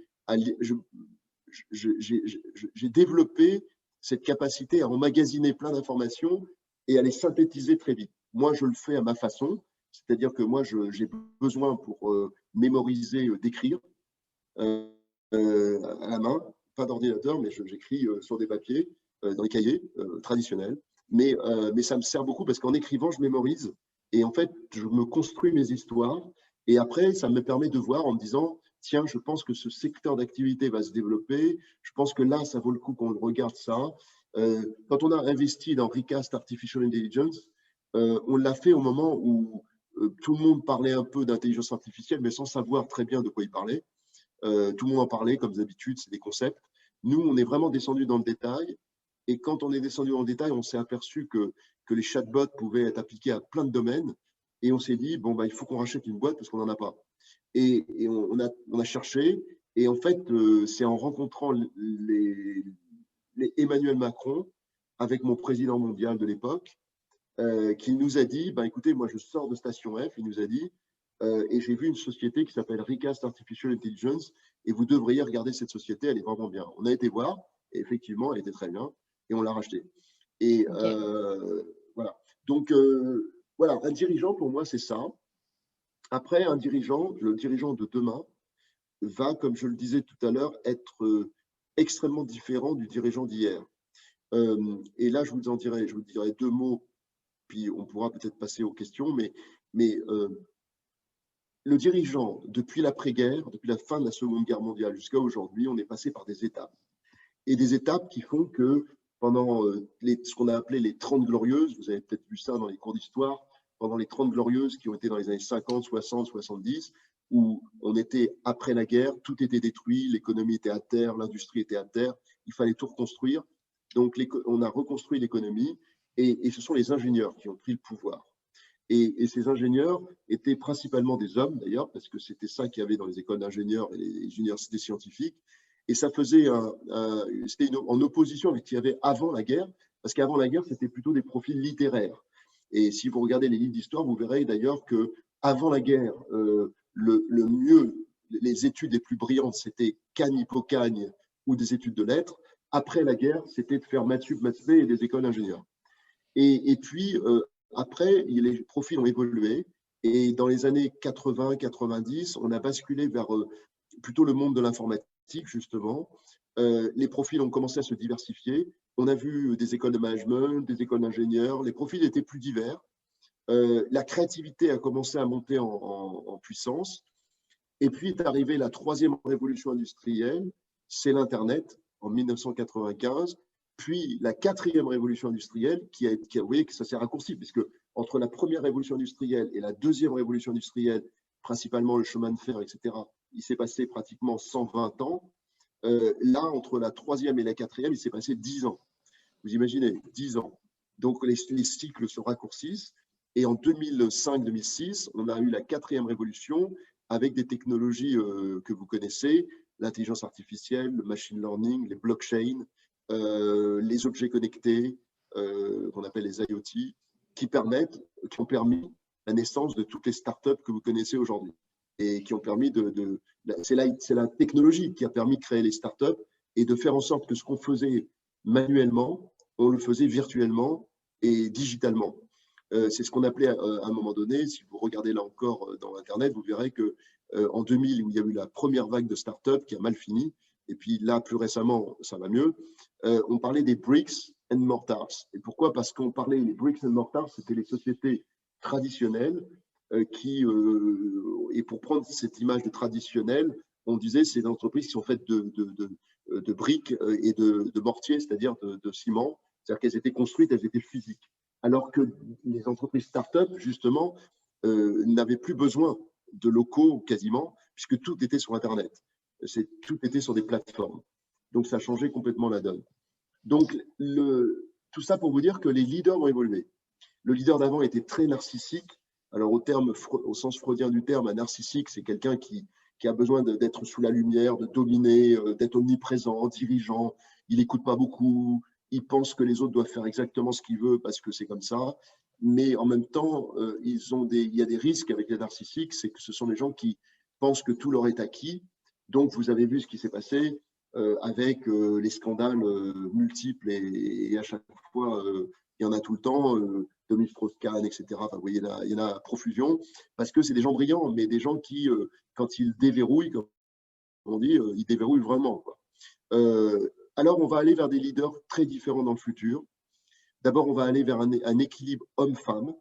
J'ai développé cette capacité à emmagasiner plein d'informations et à les synthétiser très vite. Moi, je le fais à ma façon, c'est-à-dire que moi, j'ai besoin pour mémoriser, d'écrire à la main, pas d'ordinateur, mais j'écris sur des papiers, dans les cahiers traditionnels. Mais ça me sert beaucoup parce qu'en écrivant, je mémorise et en fait, je me construis mes histoires. Et après, ça me permet de voir en me disant, tiens, je pense que ce secteur d'activité va se développer. Je pense que là, ça vaut le coup qu'on regarde ça. Quand on a investi dans Recast Artificial Intelligence, on l'a fait au moment où tout le monde parlait un peu d'intelligence artificielle, mais sans savoir très bien de quoi il parlait. Tout le monde en parlait, comme d'habitude, c'est des concepts. Nous, on est vraiment descendu dans le détail. Et quand on est descendu dans le détail, on s'est aperçu que les chatbots pouvaient être appliqués à plein de domaines. Et on s'est dit, bon, bah, il faut qu'on rachète une boîte parce qu'on n'en a pas. Et on a cherché. Et en fait, c'est en rencontrant les Emmanuel Macron avec mon président mondial de l'époque, qui nous a dit, bah, écoutez, moi je sors de Station F, il nous a dit, et j'ai vu une société qui s'appelle Recast Artificial Intelligence, et vous devriez regarder cette société, elle est vraiment bien. On a été voir, et effectivement, elle était très bien, et on l'a rachetée. Et Ok. voilà. Donc, voilà, un dirigeant, pour moi, c'est ça. Après, un dirigeant, le dirigeant de demain, va, comme je le disais tout à l'heure, être extrêmement différent du dirigeant d'hier. Et là, je vous dirai deux mots, puis on pourra peut-être passer aux questions, mais le dirigeant, depuis l'après-guerre, depuis la fin de la Seconde Guerre mondiale jusqu'à aujourd'hui, on est passé par des étapes. Et des étapes qui font que pendant ce qu'on a appelé les 30 glorieuses, vous avez peut-être vu ça dans les cours d'histoire, pendant les 30 glorieuses qui ont été dans les années 50, 60, 70, où on était après la guerre, tout était détruit, l'économie était à terre, l'industrie était à terre, il fallait tout reconstruire. Donc on a reconstruit l'économie et ce sont les ingénieurs qui ont pris le pouvoir. Et ces ingénieurs étaient principalement des hommes, d'ailleurs, parce que c'était ça qu'il y avait dans les écoles d'ingénieurs et les universités scientifiques. Et ça faisait c'était en opposition avec ce qu'il y avait avant la guerre, parce qu'avant la guerre, c'était plutôt des profils littéraires. Et si vous regardez les livres d'histoire, vous verrez d'ailleurs que avant la guerre, le mieux, les études les plus brillantes, c'était Cagne, Hippocagne ou des études de lettres. Après la guerre, c'était de faire Maths Sup, Maths Spé et des écoles d'ingénieurs. Et puis, après, les profils ont évolué. Et dans les années 80-90, on a basculé vers plutôt le monde de l'informatique, justement. Les profils ont commencé à se diversifier. On a vu des écoles de management, des écoles d'ingénieurs. Les profils étaient plus divers. La créativité a commencé à monter en puissance. Et puis est arrivée la troisième révolution industrielle, c'est l'Internet en 1995. Puis la quatrième révolution industrielle, vous voyez que ça s'est raccourci, puisque entre la première révolution industrielle et la deuxième révolution industrielle, principalement le chemin de fer, etc., il s'est passé pratiquement 120 ans. Là, entre la troisième et la quatrième, il s'est passé 10 ans. Vous imaginez, 10 ans. Donc les cycles se raccourcissent. Et en 2005-2006, on a eu la quatrième révolution avec des technologies que vous connaissez, l'intelligence artificielle, le machine learning, les blockchains, les objets connectés, qu'on appelle les IoT, qui ont permis la naissance de toutes les startups que vous connaissez aujourd'hui. Et qui ont permis c'est la technologie qui a permis de créer les startups et de faire en sorte que ce qu'on faisait manuellement, on le faisait virtuellement et digitalement. C'est ce qu'on appelait à un moment donné, si vous regardez là encore dans Internet, vous verrez que en 2000, où il y a eu la première vague de startups qui a mal fini, et puis là, plus récemment, ça va mieux, on parlait des bricks and mortars. Et pourquoi? Parce qu'on parlait des bricks and mortars, c'était les sociétés traditionnelles et pour prendre cette image de traditionnelle, on disait c'est des entreprises qui sont faites de briques et de mortier, c'est-à-dire de ciment, c'est-à-dire qu'elles étaient construites, elles étaient physiques. Alors que les entreprises start-up, justement, n'avaient plus besoin de locaux quasiment, puisque tout était sur Internet. Tout était sur des plateformes. Donc, ça a changé complètement la donne. Donc, tout ça pour vous dire que les leaders ont évolué. Le leader d'avant était très narcissique. Alors, au sens freudien du terme, un narcissique, c'est quelqu'un qui a besoin d'être sous la lumière, de dominer, d'être omniprésent, dirigeant. Il n'écoute pas beaucoup. Il pense que les autres doivent faire exactement ce qu'il veut parce que c'est comme ça. Mais en même temps, il y a des risques avec les narcissiques, c'est que ce sont des gens qui pensent que tout leur est acquis. Donc, vous avez vu ce qui s'est passé avec les scandales multiples et à chaque fois il y en a tout le temps, Dominique Strauss-Kahn, etc. Enfin, vous voyez, il y en a à profusion, parce que c'est des gens brillants, mais des gens qui, quand ils déverrouillent, comme on dit, ils déverrouillent vraiment, quoi. Alors, on va aller vers des leaders très différents dans le futur. D'abord, on va aller vers un équilibre homme-femme,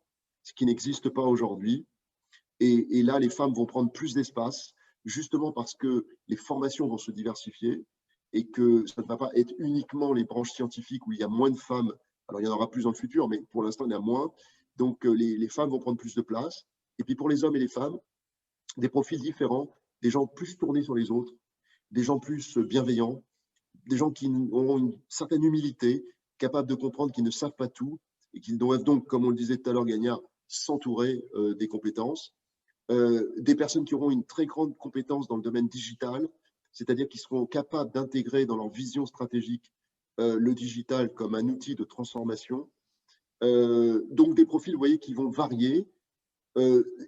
ce qui n'existe pas aujourd'hui. Et là, les femmes vont prendre plus d'espace, justement parce que les formations vont se diversifier et que ça ne va pas être uniquement les branches scientifiques où il y a moins de femmes. Alors, il y en aura plus dans le futur, mais pour l'instant, il y en a moins. Donc, les femmes vont prendre plus de place. Et puis, pour les hommes et les femmes, des profils différents, des gens plus tournés sur les autres, des gens plus bienveillants, des gens qui auront une certaine humilité, capables de comprendre qu'ils ne savent pas tout et qu'ils doivent donc, comme on le disait tout à l'heure, Gagnard, s'entourer des compétences. Des personnes qui auront une très grande compétence dans le domaine digital, c'est-à-dire qui seront capables d'intégrer dans leur vision stratégique le digital comme un outil de transformation. Donc des profils, vous voyez, qui vont varier.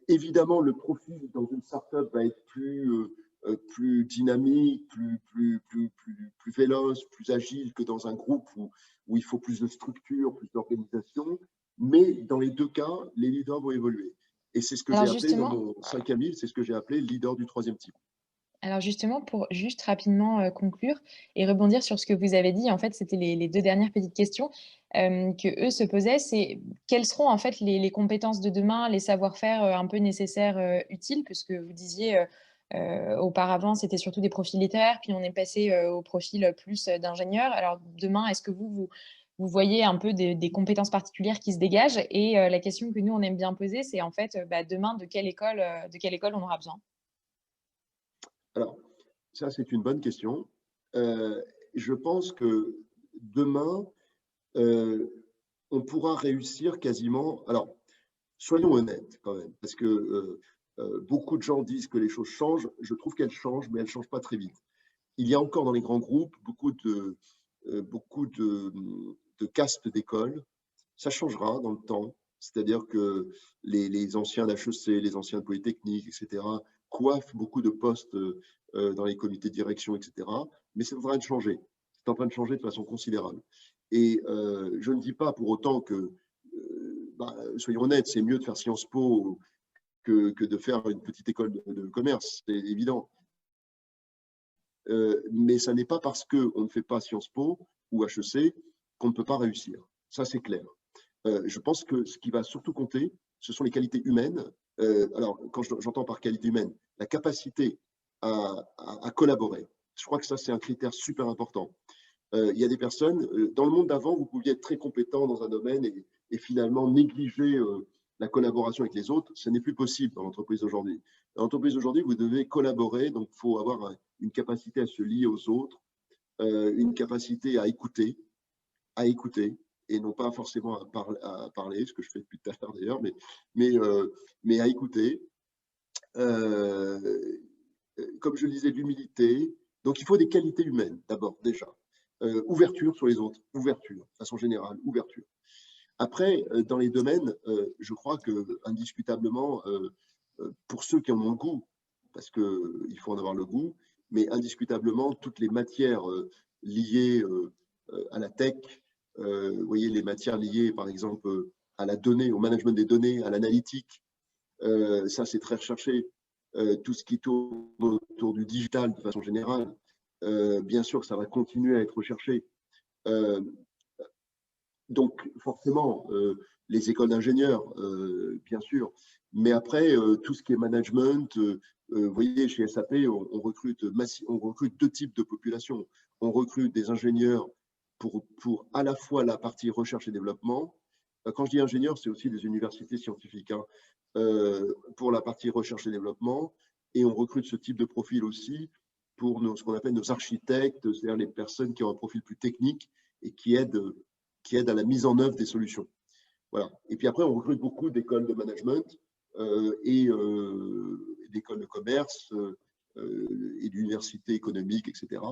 Évidemment, le profil dans une startup va être plus dynamique, plus véloce, plus agile que dans un groupe où il faut plus de structure, plus d'organisation. Mais dans les deux cas, les leaders vont évoluer. Et c'est ce que Alors j'ai appelé dans justement, mon 5e livre, c'est ce que j'ai appelé leader du troisième type. Alors justement, pour juste rapidement, conclure et rebondir sur ce que vous avez dit, en fait, c'était les 2 dernières petites questions, qu'eux se posaient. C'est quelles seront en fait les compétences de demain, les savoir-faire, un peu nécessaires, utiles? Puisque vous disiez, auparavant, c'était surtout des profils littéraires, puis on est passé, au profil, plus, d'ingénieur. Alors demain, est-ce que vous voyez un peu des compétences particulières qui se dégagent? Et la question que nous, on aime bien poser, c'est en fait, bah, demain, de quelle école on aura besoin? Alors, ça, c'est une bonne question. Euh, je pense que demain, euh, on pourra réussir quasiment. Alors, soyons honnêtes quand même, parce que beaucoup de gens disent que les choses changent. Je trouve qu'elles changent, mais elles ne changent pas très vite. Il y a encore dans les grands groupes beaucoup de castes d'écoles. Ça changera dans le temps. C'est-à-dire que les anciens d'HEC, les anciens de Polytechnique, etc., coiffent beaucoup de postes dans les comités de direction, etc. Mais c'est en train de changer. C'est en train de changer de façon considérable. Et je ne dis pas pour autant que, soyons honnêtes, c'est mieux de faire Sciences Po que de faire une petite école de commerce, c'est évident. Mais ça n'est pas parce qu'on ne fait pas Sciences Po ou HEC qu'on ne peut pas réussir. Ça, c'est clair. Je pense que ce qui va surtout compter, ce sont les qualités humaines. Alors, quand j'entends par qualité humaine, la capacité à collaborer. Je crois que ça, c'est un critère super important. Il y a des personnes, dans le monde d'avant, vous pouviez être très compétent dans un domaine et finalement négliger la collaboration avec les autres. Ce n'est plus possible dans l'entreprise d'aujourd'hui. Dans l'entreprise d'aujourd'hui, vous devez collaborer, donc il faut avoir une capacité à se lier aux autres, une capacité à écouter, et non pas forcément à parler, ce que je fais depuis tout à l'heure d'ailleurs, mais à écouter. Euh, comme je le disais, l'humilité. Donc, il faut des qualités humaines, d'abord, déjà. Ouverture sur les autres, ouverture, de façon générale, ouverture. Après, dans les domaines, je crois que indiscutablement, pour ceux qui en ont le goût, parce qu'il faut en avoir le goût, mais indiscutablement, toutes les matières liées à la tech, vous voyez, les matières liées, par exemple, à la donnée, au management des données, à l'analytique, ça, c'est très recherché. Tout ce qui tourne autour du digital de façon générale, bien sûr que ça va continuer à être recherché. Euh, donc, forcément, les écoles d'ingénieurs, bien sûr. Mais après, tout ce qui est management, vous voyez, chez SAP, on recrute deux types de populations. On recrute des ingénieurs pour à la fois la partie recherche et développement. Quand je dis ingénieur, c'est aussi des universités scientifiques, hein, pour la partie recherche et développement. Et on recrute ce type de profil aussi pour ce qu'on appelle nos architectes, c'est-à-dire les personnes qui ont un profil plus technique et qui aident à la mise en œuvre des solutions. Voilà. Et puis après, on recrute beaucoup d'écoles de management et d'écoles de commerce et d'universités économiques, etc.,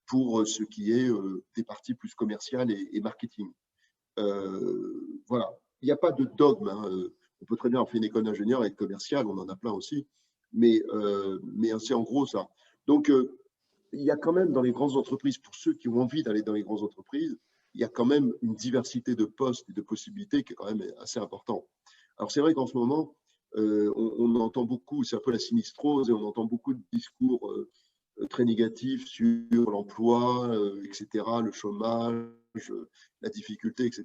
pour ce qui est des parties plus commerciales et marketing. Voilà. Il n'y a pas de dogme. Hein. On peut très bien faire une école d'ingénieur et être commercial, on en a plein aussi. Mais c'est en gros ça. Donc, il y a quand même dans les grandes entreprises, pour ceux qui ont envie d'aller dans les grandes entreprises, il y a quand même une diversité de postes et de possibilités qui est quand même assez important. Alors c'est vrai qu'en ce moment, on entend beaucoup, c'est un peu la sinistrose, et on entend beaucoup de discours très négatifs sur l'emploi, etc., le chômage, la difficulté, etc.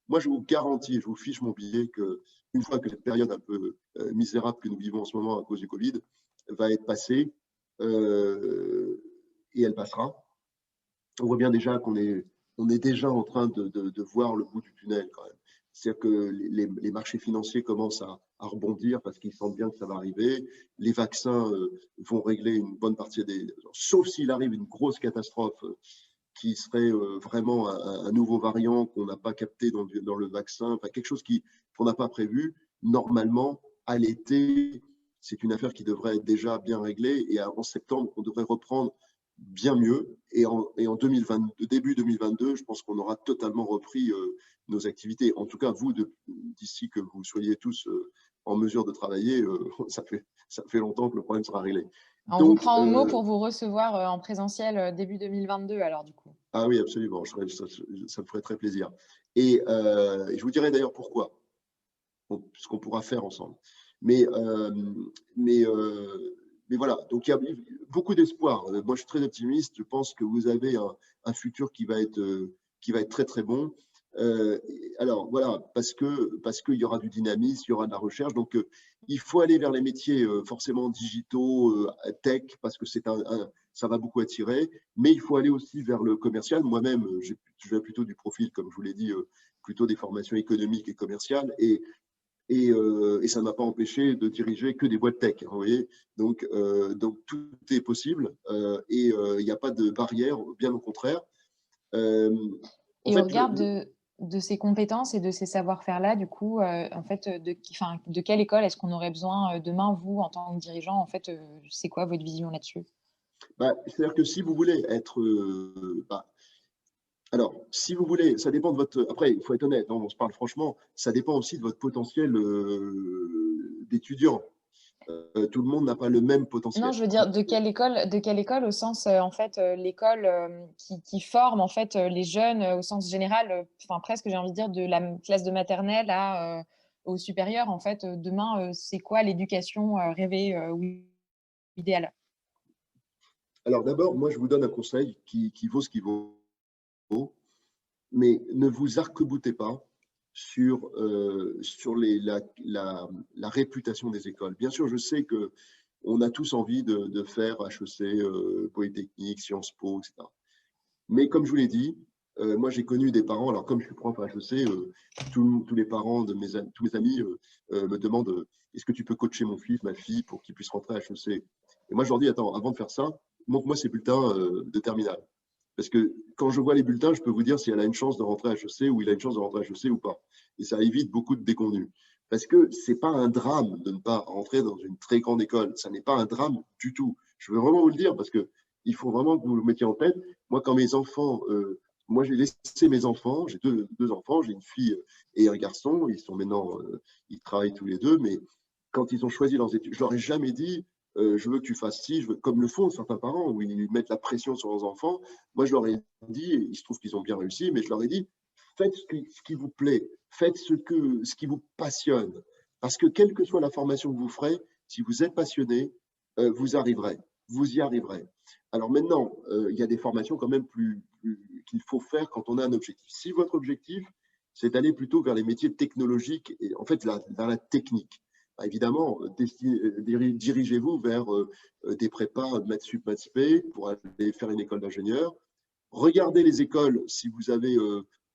Moi, je vous garantis, je vous fiche mon billet que une fois que cette période un peu misérable que nous vivons en ce moment à cause du Covid va être passée, et elle passera, on voit bien déjà on est déjà en train de voir le bout du tunnel quand même. C'est-à-dire que les marchés financiers commencent à rebondir parce qu'ils sentent bien que ça va arriver. Les vaccins vont régler une bonne partie des... Sauf s'il arrive une grosse catastrophe qui serait vraiment un nouveau variant qu'on n'a pas capté dans le vaccin, enfin quelque chose qu'on n'a pas prévu. Normalement, à l'été, c'est une affaire qui devrait être déjà bien réglée et en septembre, on devrait reprendre bien mieux. Et en 2022, début 2022, je pense qu'on aura totalement repris nos activités. En tout cas, vous, d'ici que vous soyez tous en mesure de travailler, ça fait longtemps que le problème sera réglé. On vous Donc, prend au mot pour vous recevoir en présentiel début 2022 alors du coup. ah oui, absolument, ça me ferait très plaisir. Et je vous dirai d'ailleurs pourquoi, ce qu'on pourra faire ensemble. Mais, euh, mais, euh, mais voilà, donc il y a beaucoup d'espoir. Moi, je suis très optimiste. Je pense que vous avez un futur qui va être très, très bon. Alors voilà, parce qu'il y aura du dynamisme, il y aura de la recherche. Donc, il faut aller vers les métiers forcément digitaux, tech, parce que ça va beaucoup attirer. Mais il faut aller aussi vers le commercial. Moi-même, je viens plutôt du profil, comme je vous l'ai dit, plutôt des formations économiques et commerciales. Et ça ne m'a pas empêché de diriger que des boîtes tech, vous voyez. Donc tout est possible et il n'y a pas de barrière, bien au contraire. Euh, en Et au fait, regard de ces compétences et de ces savoir-faire-là, du coup, en fait, de quelle école est-ce qu'on aurait besoin demain, vous, en tant que dirigeant, en fait, c'est quoi votre vision là-dessus? c'est-à-dire que si vous voulez être, alors, si vous voulez, ça dépend de votre. Après, il faut être honnête, hein, on se parle franchement, ça dépend aussi de votre potentiel d'étudiant. Tout le monde n'a pas le même Non, potentiel. je veux dire de quelle école au sens, en fait, l'école, qui forme, en fait, les jeunes, au sens général, enfin presque j'ai envie de dire de la classe de maternelle au supérieur, en fait, demain, c'est quoi l'éducation, rêvée, ou idéale? Alors d'abord, moi, je vous donne un conseil qui vaut ce qu'il vaut, mais ne vous arc-boutez pas sur la réputation des écoles. Bien sûr, je sais qu'on a tous envie de faire HEC, Polytechnique, Sciences Po, etc. Mais comme je vous l'ai dit, moi j'ai connu des parents, alors comme je suis prof à HEC, tous les parents de tous mes amis me demandent est-ce que tu peux coacher mon fils, ma fille, pour qu'il puisse rentrer à HEC. Et moi je leur dis attends, avant de faire ça, montre-moi ses bulletins de terminale. Parce que quand je vois les bulletins, je peux vous dire si elle a une chance de rentrer à HEC ou il a une chance de rentrer à HEC ou pas. Et ça évite beaucoup de déconvenus. Parce que ce n'est pas un drame de ne pas rentrer dans une très grande école. Ça n'est pas un drame du tout. Je veux vraiment vous le dire parce qu'il faut vraiment que vous le mettiez en tête. Moi, quand mes enfants, moi j'ai laissé mes enfants, j'ai deux enfants, j'ai une fille et un garçon. Ils sont maintenant, ils travaillent tous les deux, mais quand ils ont choisi leurs études, je leur ai jamais dit je veux que tu fasses ci, comme le font certains parents, où ils mettent la pression sur leurs enfants. Moi, je leur ai dit, et il se trouve qu'ils ont bien réussi, mais je leur ai dit, faites ce qui vous plaît, faites ce qui vous passionne. Parce que quelle que soit la formation que vous ferez, si vous êtes passionné, vous arriverez, vous y arriverez. Alors maintenant, il y a des formations quand même qu'il faut faire quand on a un objectif. Si votre objectif, c'est d'aller plutôt vers les métiers technologiques et en fait vers la technique, évidemment, dirigez-vous vers des prépas maths sup, maths spé pour aller faire une école d'ingénieur. Regardez les écoles si vous avez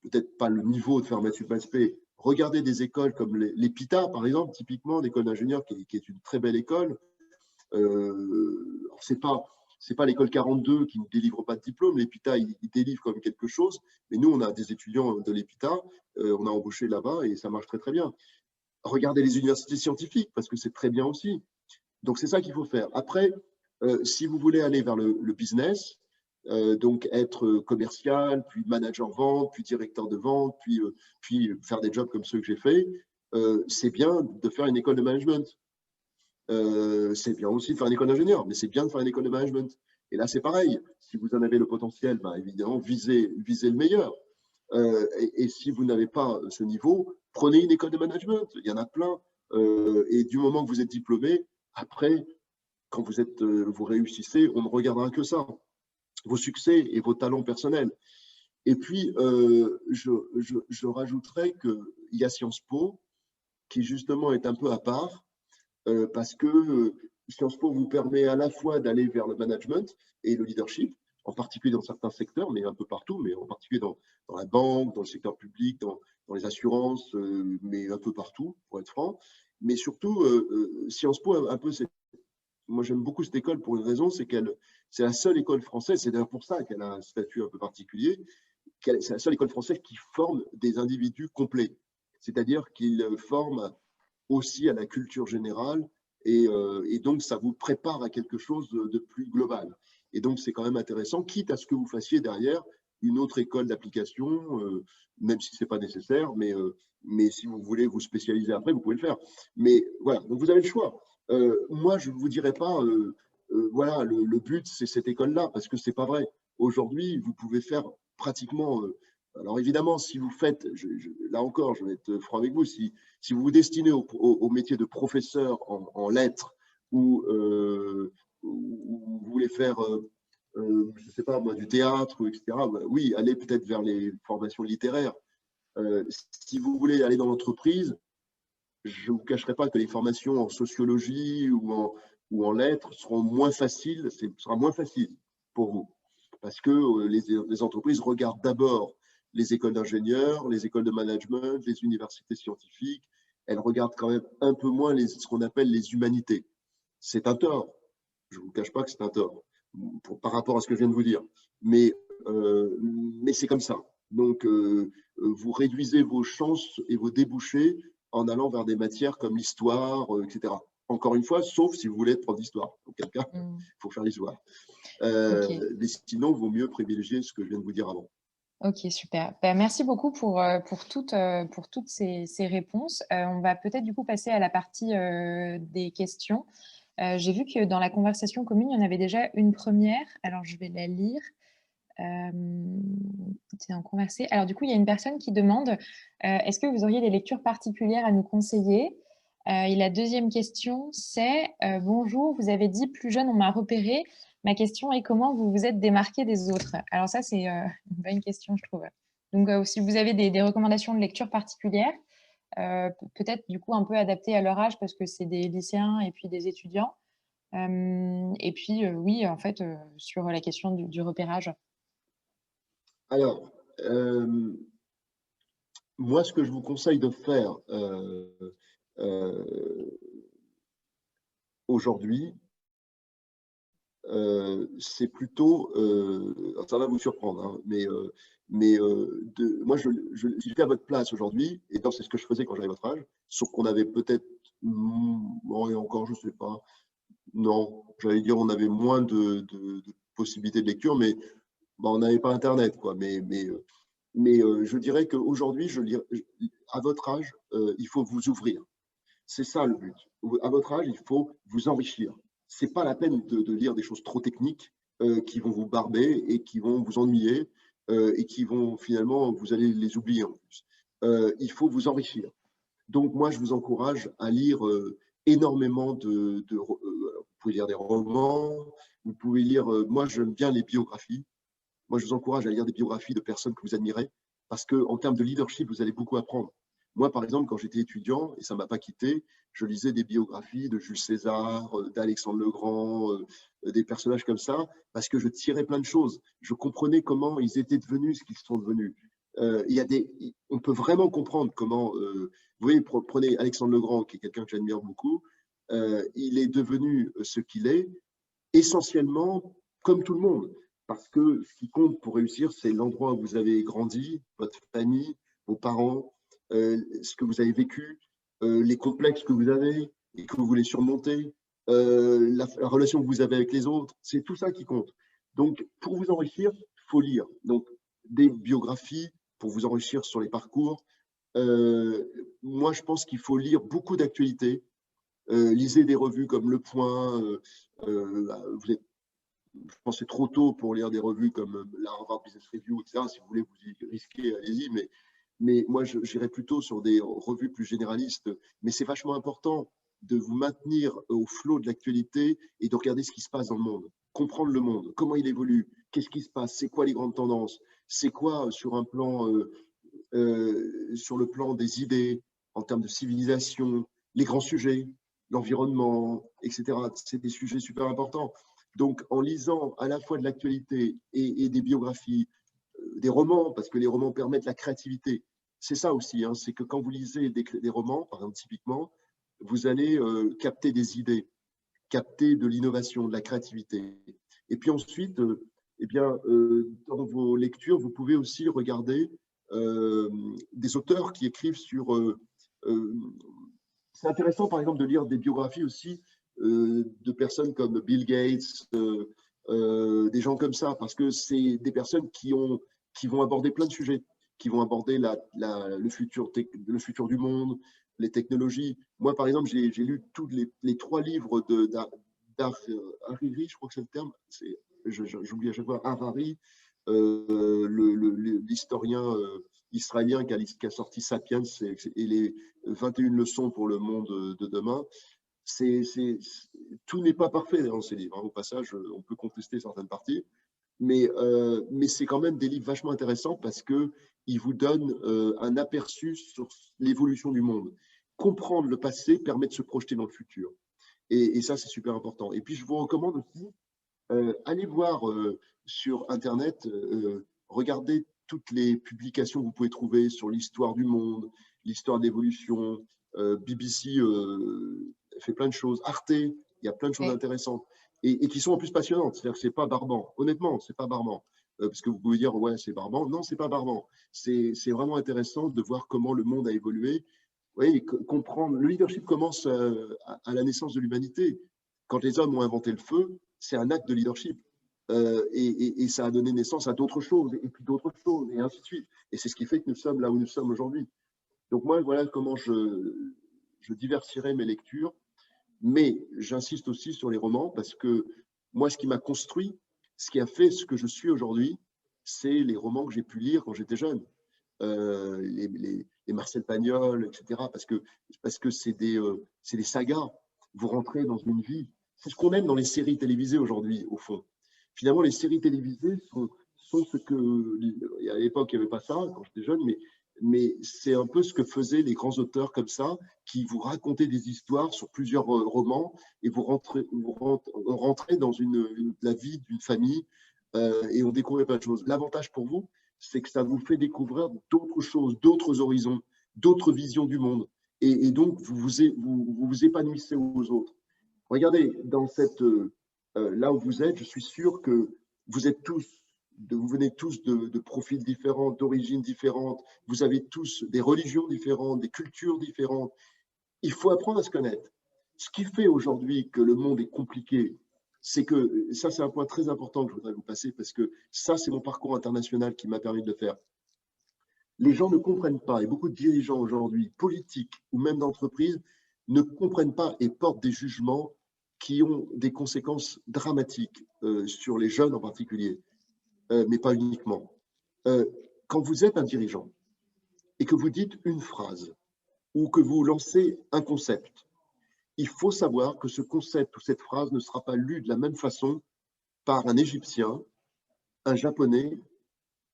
peut-être pas le niveau de faire maths sup, maths spé. Regardez des écoles comme l'EPITA, par exemple, typiquement, l'école d'ingénieur qui est une très belle école. C'est pas l'école 42 qui ne délivre pas de diplôme. L'EPITA, il délivre comme quelque chose. Mais nous, on a des étudiants de l'EPITA, on a embauché là-bas et ça marche très, très bien. Regardez les universités scientifiques, parce que c'est très bien aussi. Donc, c'est ça qu'il faut faire. Après, si vous voulez aller vers le business, donc être commercial, puis manager vente, puis directeur de vente, puis faire des jobs comme ceux que j'ai fait, c'est bien de faire une école de management. C'est bien aussi de faire une école d'ingénieur, mais c'est bien de faire une école de management. Et là, c'est pareil. Si vous en avez le potentiel, ben, évidemment, visez le meilleur. Et si vous n'avez pas ce niveau, prenez une école de management, il y en a plein. Et du moment que vous êtes diplômé, après, quand vous réussissez, on ne regardera que ça, vos succès et vos talents personnels. Et puis, je rajouterais qu'il y a Sciences Po, qui justement est un peu à part, parce que Sciences Po vous permet à la fois d'aller vers le management et le leadership, en particulier dans certains secteurs, mais un peu partout, mais en particulier dans la banque, dans le secteur public, dans les assurances, mais un peu partout, pour être franc. Mais surtout, Sciences Po, un peu, moi j'aime beaucoup cette école pour une raison, c'est la seule école française, c'est d'ailleurs pour ça qu'elle a un statut un peu particulier, c'est la seule école française qui forme des individus complets, c'est-à-dire qu'ils forment aussi à la culture générale et donc ça vous prépare à quelque chose de plus global. Et donc c'est quand même intéressant, quitte à ce que vous fassiez derrière une autre école d'application, même si ce n'est pas nécessaire, mais si vous voulez vous spécialiser après, vous pouvez le faire. Mais voilà, donc vous avez le choix. Moi, je ne vous dirais pas, voilà, le but, c'est cette école-là, parce que ce n'est pas vrai. Aujourd'hui, vous pouvez faire pratiquement. Alors évidemment, si vous faites, là encore, je vais être franc avec vous, si vous vous destinez au métier de professeur en lettres ou vous voulez faire, je ne sais pas moi, du théâtre, etc., oui, allez peut-être vers les formations littéraires. Si vous voulez aller dans l'entreprise, je ne vous cacherai pas que les formations en sociologie ou en lettres seront moins faciles, ce sera moins facile pour vous. Parce que les entreprises regardent d'abord les écoles d'ingénieurs, les écoles de management, les universités scientifiques. Elles regardent quand même un peu moins ce qu'on appelle les humanités. C'est un tort. Je ne vous cache pas que c'est un tort par rapport à ce que je viens de vous dire. Mais, mais c'est comme ça. Donc, vous réduisez vos chances et vos débouchés en allant vers des matières comme l'histoire, etc. Encore une fois, sauf si vous voulez être prof d'histoire. Auquel cas, il faut faire l'histoire. Mais sinon, il vaut mieux privilégier ce que je viens de vous dire avant. Ok, super. Ben, merci beaucoup pour toutes ces réponses. On va peut-être du coup passer à la partie des questions. J'ai vu que dans la conversation commune, il y en avait déjà une première. Alors, je vais la lire. En converser. Alors, du coup, il y a une personne qui demande est-ce que vous auriez des lectures particulières à nous conseiller et la deuxième question, c'est bonjour, vous avez dit plus jeune, on m'a repéré. Ma question est comment vous vous êtes démarqué des autres? Alors, ça, c'est une bonne question, je trouve. Donc, si vous avez des recommandations de lecture particulières, peut-être du coup un peu adaptées à leur âge parce que c'est des lycéens et puis des étudiants. Et puis, oui, en fait, sur la question du repérage. Alors, moi, ce que je vous conseille de faire aujourd'hui, c'est plutôt, ça va vous surprendre, hein, moi, si j'étais à votre place aujourd'hui, et c'est ce que je faisais quand j'avais votre âge, sauf qu'on avait peut-être, bon, et encore, je ne sais pas, non, j'allais dire on avait moins de possibilités de lecture, mais bon, on n'avait pas Internet, quoi. Mais je dirais qu'aujourd'hui, à votre âge, il faut vous ouvrir. C'est ça le but. À votre âge, il faut vous enrichir. C'est pas la peine de lire des choses trop techniques qui vont vous barber et qui vont vous ennuyer et qui vont finalement, vous allez les oublier en plus. Il faut vous enrichir. Donc moi, je vous encourage à lire énormément vous pouvez lire des romans, vous pouvez lire, moi j'aime bien les biographies. Moi, je vous encourage à lire des biographies de personnes que vous admirez parce qu'en termes de leadership, vous allez beaucoup apprendre. Moi, par exemple, quand j'étais étudiant, et ça ne m'a pas quitté, je lisais des biographies de Jules César, d'Alexandre le Grand, des personnages comme ça, parce que je tirais plein de choses. Je comprenais comment ils étaient devenus ce qu'ils sont devenus. On peut vraiment comprendre comment, vous voyez, prenez Alexandre le Grand, qui est quelqu'un que j'admire beaucoup, il est devenu ce qu'il est, essentiellement comme tout le monde. Parce que ce qui compte pour réussir, c'est l'endroit où vous avez grandi, votre famille, vos parents, ce que vous avez vécu, les complexes que vous avez et que vous voulez surmonter, la relation que vous avez avec les autres. C'est tout ça qui compte. Donc, pour vous enrichir, il faut lire. Donc, des biographies pour vous enrichir sur les parcours. Moi, je pense qu'il faut lire beaucoup d'actualités. Lisez des revues comme Le Point. Vous êtes je pense que c'est trop tôt pour lire des revues comme la Harvard Business Review, etc. Si vous voulez vous y risquer, allez-y, mais moi, j'irais plutôt sur des revues plus généralistes. Mais c'est vachement important de vous maintenir au flot de l'actualité et de regarder ce qui se passe dans le monde, comprendre le monde, comment il évolue, qu'est-ce qui se passe, c'est quoi les grandes tendances, c'est quoi sur sur le plan des idées, en termes de civilisation, les grands sujets, l'environnement, etc. C'est des sujets super importants. Donc, en lisant à la fois de l'actualité et des biographies, des romans, parce que les romans permettent la créativité. C'est ça aussi, hein, c'est que quand vous lisez des romans, par exemple, typiquement, vous allez capter des idées, capter de l'innovation, de la créativité. Et puis ensuite, eh bien, dans vos lectures, vous pouvez aussi regarder des auteurs qui écrivent sur... c'est intéressant, par exemple, de lire des biographies aussi de personnes comme Bill Gates, des gens comme ça, parce que c'est des personnes qui vont aborder plein de sujets, qui vont aborder le futur du monde, les technologies. Moi, par exemple, j'ai lu tous les 3 livres d'Hariri, je crois que c'est le terme, j'oublie à chaque fois, Harari, l'historien israélien qui a sorti Sapiens et les 21 leçons pour le monde de demain. Tout n'est pas parfait dans ces livres. Hein. Au passage, on peut contester certaines parties, mais c'est quand même des livres vachement intéressants parce qu'ils vous donnent un aperçu sur l'évolution du monde. Comprendre le passé permet de se projeter dans le futur. Et ça, c'est super important. Et puis, je vous recommande aussi, allez voir sur Internet, regardez toutes les publications que vous pouvez trouver sur l'histoire du monde, l'histoire d'évolution. BBC fait plein de choses. Arte, il y a plein de choses intéressantes et qui sont en plus passionnantes. C'est-à-dire que c'est pas barbant. Honnêtement, c'est pas barbant. Parce que vous pouvez dire, ouais, c'est barbant. Non, c'est pas barbant. C'est vraiment intéressant de voir comment le monde a évolué. Oui, comprendre. Le leadership commence à la naissance de l'humanité. Quand les hommes ont inventé le feu, c'est un acte de leadership. Et ça a donné naissance à d'autres choses, et puis d'autres choses, et ainsi de suite. Et c'est ce qui fait que nous sommes là où nous sommes aujourd'hui. Donc moi, voilà comment je diversifierai mes lectures, mais j'insiste aussi sur les romans, parce que moi, ce qui m'a construit, ce qui a fait ce que je suis aujourd'hui, c'est les romans que j'ai pu lire quand j'étais jeune. Les Marcel Pagnol, etc. Parce que c'est des sagas. Vous rentrez dans une vie. C'est ce qu'on aime dans les séries télévisées aujourd'hui, au fond. Finalement, les séries télévisées sont ce que... À l'époque, il n'y avait pas ça, quand j'étais jeune, mais c'est un peu ce que faisaient les grands auteurs comme ça, qui vous racontaient des histoires sur plusieurs romans, et vous rentrez dans la vie d'une famille, et on découvrait plein de choses. L'avantage pour vous, c'est que ça vous fait découvrir d'autres choses, d'autres horizons, d'autres visions du monde. Et donc, vous épanouissez aux autres. Regardez, là où vous êtes, je suis sûr que vous venez tous de profils différents, d'origines différentes, vous avez tous des religions différentes, des cultures différentes. Il faut apprendre à se connaître. Ce qui fait aujourd'hui que le monde est compliqué, c'est que, ça c'est un point très important que je voudrais vous passer, parce que ça c'est mon parcours international qui m'a permis de le faire. Les gens ne comprennent pas, et beaucoup de dirigeants aujourd'hui, politiques ou même d'entreprises, ne comprennent pas et portent des jugements qui ont des conséquences dramatiques sur les jeunes en particulier, mais pas uniquement. Quand vous êtes un dirigeant et que vous dites une phrase ou que vous lancez un concept, il faut savoir que ce concept ou cette phrase ne sera pas lu de la même façon par un Égyptien, un Japonais,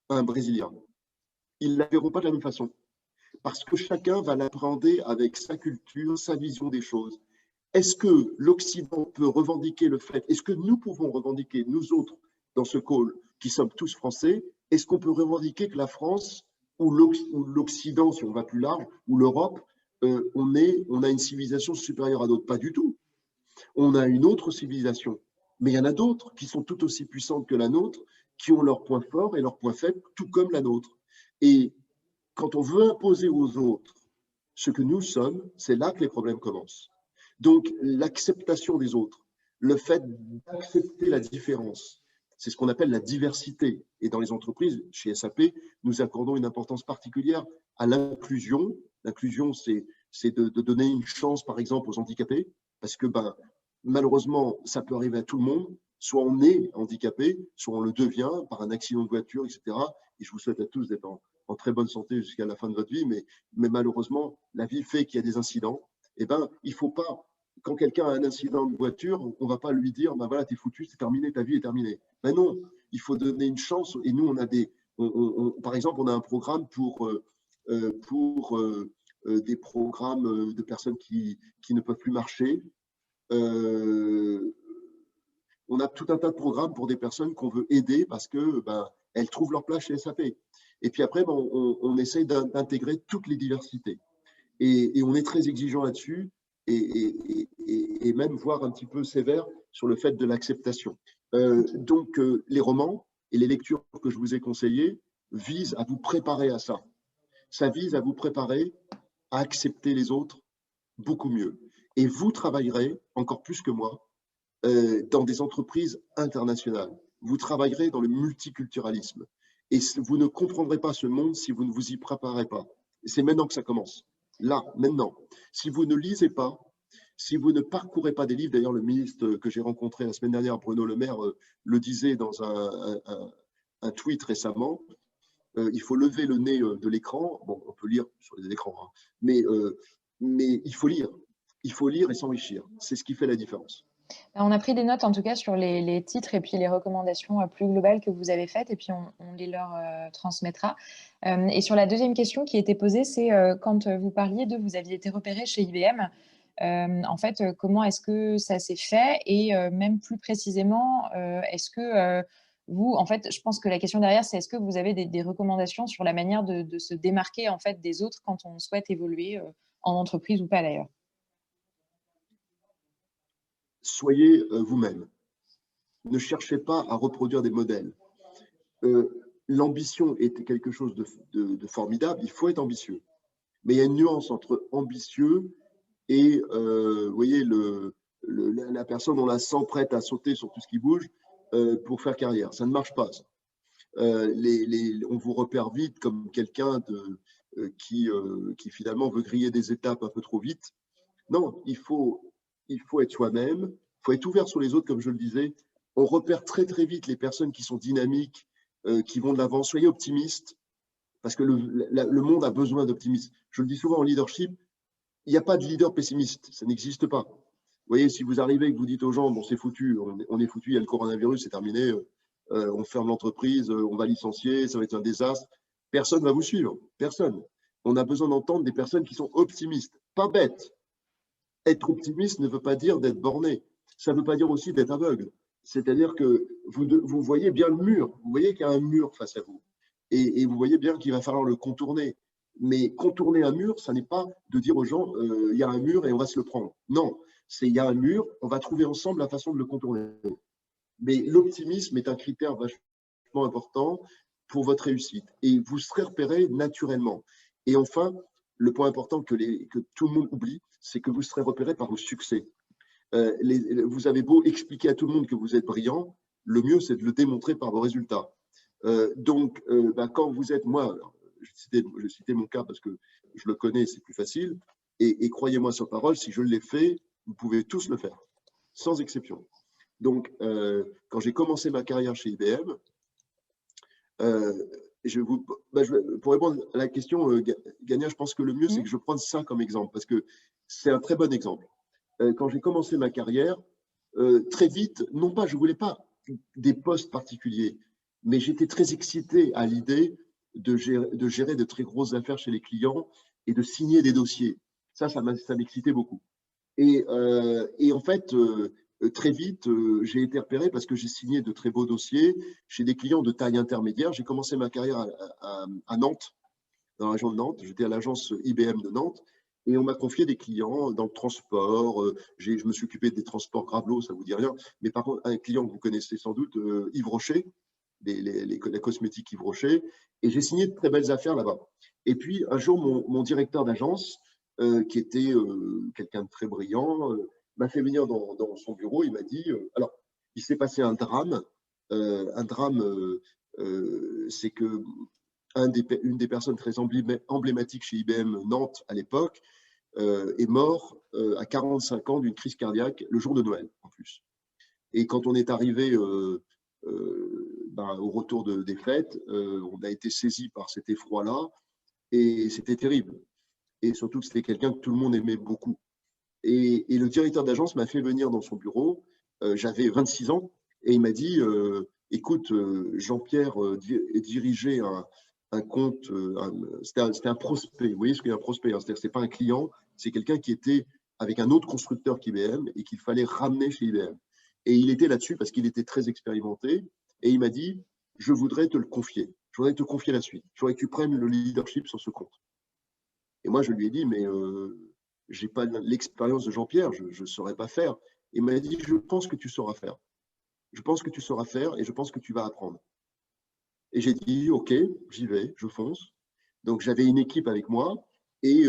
un Brésilien. Ils ne la verront pas de la même façon, parce que chacun va l'appréhender avec sa culture, sa vision des choses. Est-ce que l'Occident peut revendiquer le fait, est-ce que nous pouvons revendiquer, nous autres, dans ce call, qui sommes tous français, est-ce qu'on peut revendiquer que la France ou l'Occident, si on va plus large, ou l'Europe, on a une civilisation supérieure à d'autres? Pas du tout. On a une autre civilisation. Mais il y en a d'autres qui sont tout aussi puissantes que la nôtre, qui ont leurs points forts et leurs points faibles, tout comme la nôtre. Et quand on veut imposer aux autres ce que nous sommes, c'est là que les problèmes commencent. Donc, l'acceptation des autres, le fait d'accepter la différence, c'est ce qu'on appelle la diversité. Et dans les entreprises, chez SAP, nous accordons une importance particulière à l'inclusion. L'inclusion, c'est de donner une chance, par exemple, aux handicapés, parce que malheureusement, ça peut arriver à tout le monde. Soit on est handicapé, soit on le devient par un accident de voiture, etc. Et je vous souhaite à tous d'être en très bonne santé jusqu'à la fin de votre vie, mais malheureusement, la vie fait qu'il y a des incidents. Eh ben, il ne faut pas, quand quelqu'un a un incident de voiture, on ne va pas lui dire, ben voilà, t'es foutu, c'est terminé, ta vie est terminée. Ben non, il faut donner une chance. Et nous, on a par exemple, on a un programme pour des programmes de personnes qui ne peuvent plus marcher. On a tout un tas de programmes pour des personnes qu'on veut aider parce que elles trouvent leur place chez SAP. Et puis après, on essaye d'intégrer toutes les diversités. Et on est très exigeant là-dessus et même voire un petit peu sévère sur le fait de l'acceptation. Donc, les romans et les lectures que je vous ai conseillées visent à vous préparer à ça. Ça vise à vous préparer à accepter les autres beaucoup mieux. Et vous travaillerez encore plus que moi dans des entreprises internationales. Vous travaillerez dans le multiculturalisme. Et vous ne comprendrez pas ce monde si vous ne vous y préparez pas. C'est maintenant que ça commence. Là, maintenant. Si vous ne lisez pas, si vous ne parcourez pas des livres, d'ailleurs, le ministre que j'ai rencontré la semaine dernière, Bruno Le Maire, le disait dans un tweet récemment, il faut lever le nez de l'écran. Bon, on peut lire sur les écrans, hein, mais il faut lire. Il faut lire et s'enrichir. C'est ce qui fait la différence. On a pris des notes en tout cas sur les titres et puis les recommandations plus globales que vous avez faites et puis on les leur transmettra. Et sur la deuxième question qui était posée, c'est quand vous parliez vous aviez été repéré chez IBM, en fait, comment est-ce que ça s'est fait et même plus précisément, est-ce que vous, en fait, je pense que la question derrière, c'est est-ce que vous avez des recommandations sur la manière de se démarquer en fait des autres quand on souhaite évoluer en entreprise ou pas d'ailleurs? Soyez vous-même. Ne cherchez pas à reproduire des modèles. L'ambition est quelque chose de formidable. Il faut être ambitieux. Mais il y a une nuance entre ambitieux et, vous voyez, la personne, on la sent prête à sauter sur tout ce qui bouge pour faire carrière. Ça ne marche pas, ça. On vous repère vite comme quelqu'un qui finalement veut griller des étapes un peu trop vite. Non, il faut être soi-même, il faut être ouvert sur les autres, comme je le disais. On repère très très vite les personnes qui sont dynamiques, qui vont de l'avant. Soyez optimistes, parce que le monde a besoin d'optimisme. Je le dis souvent en leadership, il n'y a pas de leader pessimiste, ça n'existe pas. Vous voyez, si vous arrivez et que vous dites aux gens, bon c'est foutu, on est foutu, il y a le coronavirus, c'est terminé, on ferme l'entreprise, on va licencier, ça va être un désastre, personne ne va vous suivre, personne. On a besoin d'entendre des personnes qui sont optimistes, pas bêtes. Être optimiste ne veut pas dire d'être borné. Ça ne veut pas dire aussi d'être aveugle. C'est-à-dire que vous voyez bien le mur. Vous voyez qu'il y a un mur face à vous. Et vous voyez bien qu'il va falloir le contourner. Mais contourner un mur, ça n'est pas de dire aux gens, il y a un mur et on va se le prendre. Non, c'est il y a un mur, on va trouver ensemble la façon de le contourner. Mais l'optimisme est un critère vachement important pour votre réussite. Et vous serez repéré naturellement. Et enfin, le point important que tout le monde oublie, c'est que vous serez repéré par vos succès. Vous avez beau expliquer à tout le monde que vous êtes brillant, le mieux, c'est de le démontrer par vos résultats. Quand vous êtes, moi, je citais mon cas parce que je le connais, c'est plus facile, et croyez-moi sur parole, si je l'ai fait, vous pouvez tous le faire, sans exception. Donc, quand j'ai commencé ma carrière chez IBM, pour répondre à la question, Gania, je pense que le mieux, c'est que je prenne ça comme exemple, parce que c'est un très bon exemple. Quand j'ai commencé ma carrière, très vite, non pas, je ne voulais pas des postes particuliers, mais j'étais très excité à l'idée de gérer de très grosses affaires chez les clients et de signer des dossiers. Ça m'excitait beaucoup. Et en fait, très vite, j'ai été repéré parce que j'ai signé de très beaux dossiers chez des clients de taille intermédiaire. J'ai commencé ma carrière à Nantes, dans la région de Nantes. J'étais à l'agence IBM de Nantes et on m'a confié des clients dans le transport. Je me suis occupé des transports Gravelot, ça ne vous dit rien. Mais par contre, un client que vous connaissez sans doute, Yves Rocher, la cosmétique Yves Rocher. Et j'ai signé de très belles affaires là-bas. Et puis, un jour, mon directeur d'agence, qui était quelqu'un de très brillant, m'a fait venir dans son bureau. Il m'a dit, alors, il s'est passé un drame. C'est que une des personnes très emblématiques chez IBM Nantes à l'époque est mort à 45 ans d'une crise cardiaque le jour de Noël, en plus. Et quand on est arrivé au retour des fêtes, on a été saisi par cet effroi-là et c'était terrible. Et surtout que c'était quelqu'un que tout le monde aimait beaucoup. Et le directeur d'agence m'a fait venir dans son bureau. J'avais 26 ans et il m'a dit écoute, Jean-Pierre dirigeait un compte, c'était un prospect. Vous voyez ce qu'est un prospect, hein, c'est-à-dire que ce n'est pas un client, c'est quelqu'un qui était avec un autre constructeur qu'IBM et qu'il fallait ramener chez IBM. Et il était là-dessus parce qu'il était très expérimenté. Et il m'a dit je voudrais te le confier. Je voudrais te confier la suite. Je voudrais que tu prennes le leadership sur ce compte. Et moi, je lui ai dit, mais je n'ai pas l'expérience de Jean-Pierre, je ne saurais pas faire. Il m'a dit, je pense que tu sauras faire. Je pense que tu sauras faire et je pense que tu vas apprendre. Et j'ai dit, OK, j'y vais, je fonce. Donc, j'avais une équipe avec moi et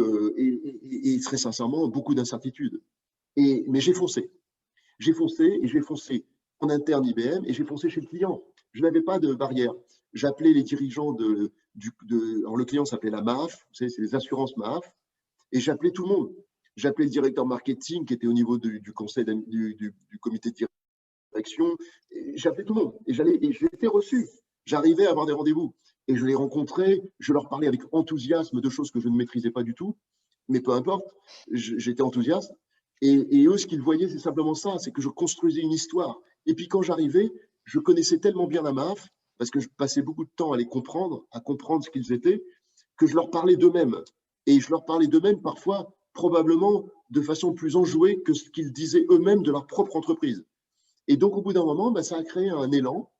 très sincèrement, beaucoup d'incertitudes. Mais j'ai foncé. J'ai foncé et j'ai foncé en interne IBM et j'ai foncé chez le client. Je n'avais pas de barrière. J'appelais les dirigeants alors le client s'appelait la MAF, vous savez, c'est les assurances MAF, et j'appelais tout le monde. J'appelais le directeur marketing qui était au niveau du conseil du comité de direction. J'appelais tout le monde et j'étais reçu. J'arrivais à avoir des rendez-vous et je les rencontrais. Je leur parlais avec enthousiasme de choses que je ne maîtrisais pas du tout, mais peu importe, j'étais enthousiaste. Et eux, ce qu'ils voyaient, c'est simplement ça, c'est que je construisais une histoire. Et puis quand j'arrivais, je connaissais tellement bien la MAF, parce que je passais beaucoup de temps à les comprendre, à comprendre ce qu'ils étaient, que je leur parlais d'eux-mêmes. Et je leur parlais d'eux-mêmes parfois, probablement de façon plus enjouée que ce qu'ils disaient eux-mêmes de leur propre entreprise. Et donc, au bout d'un moment, ça a créé un élan.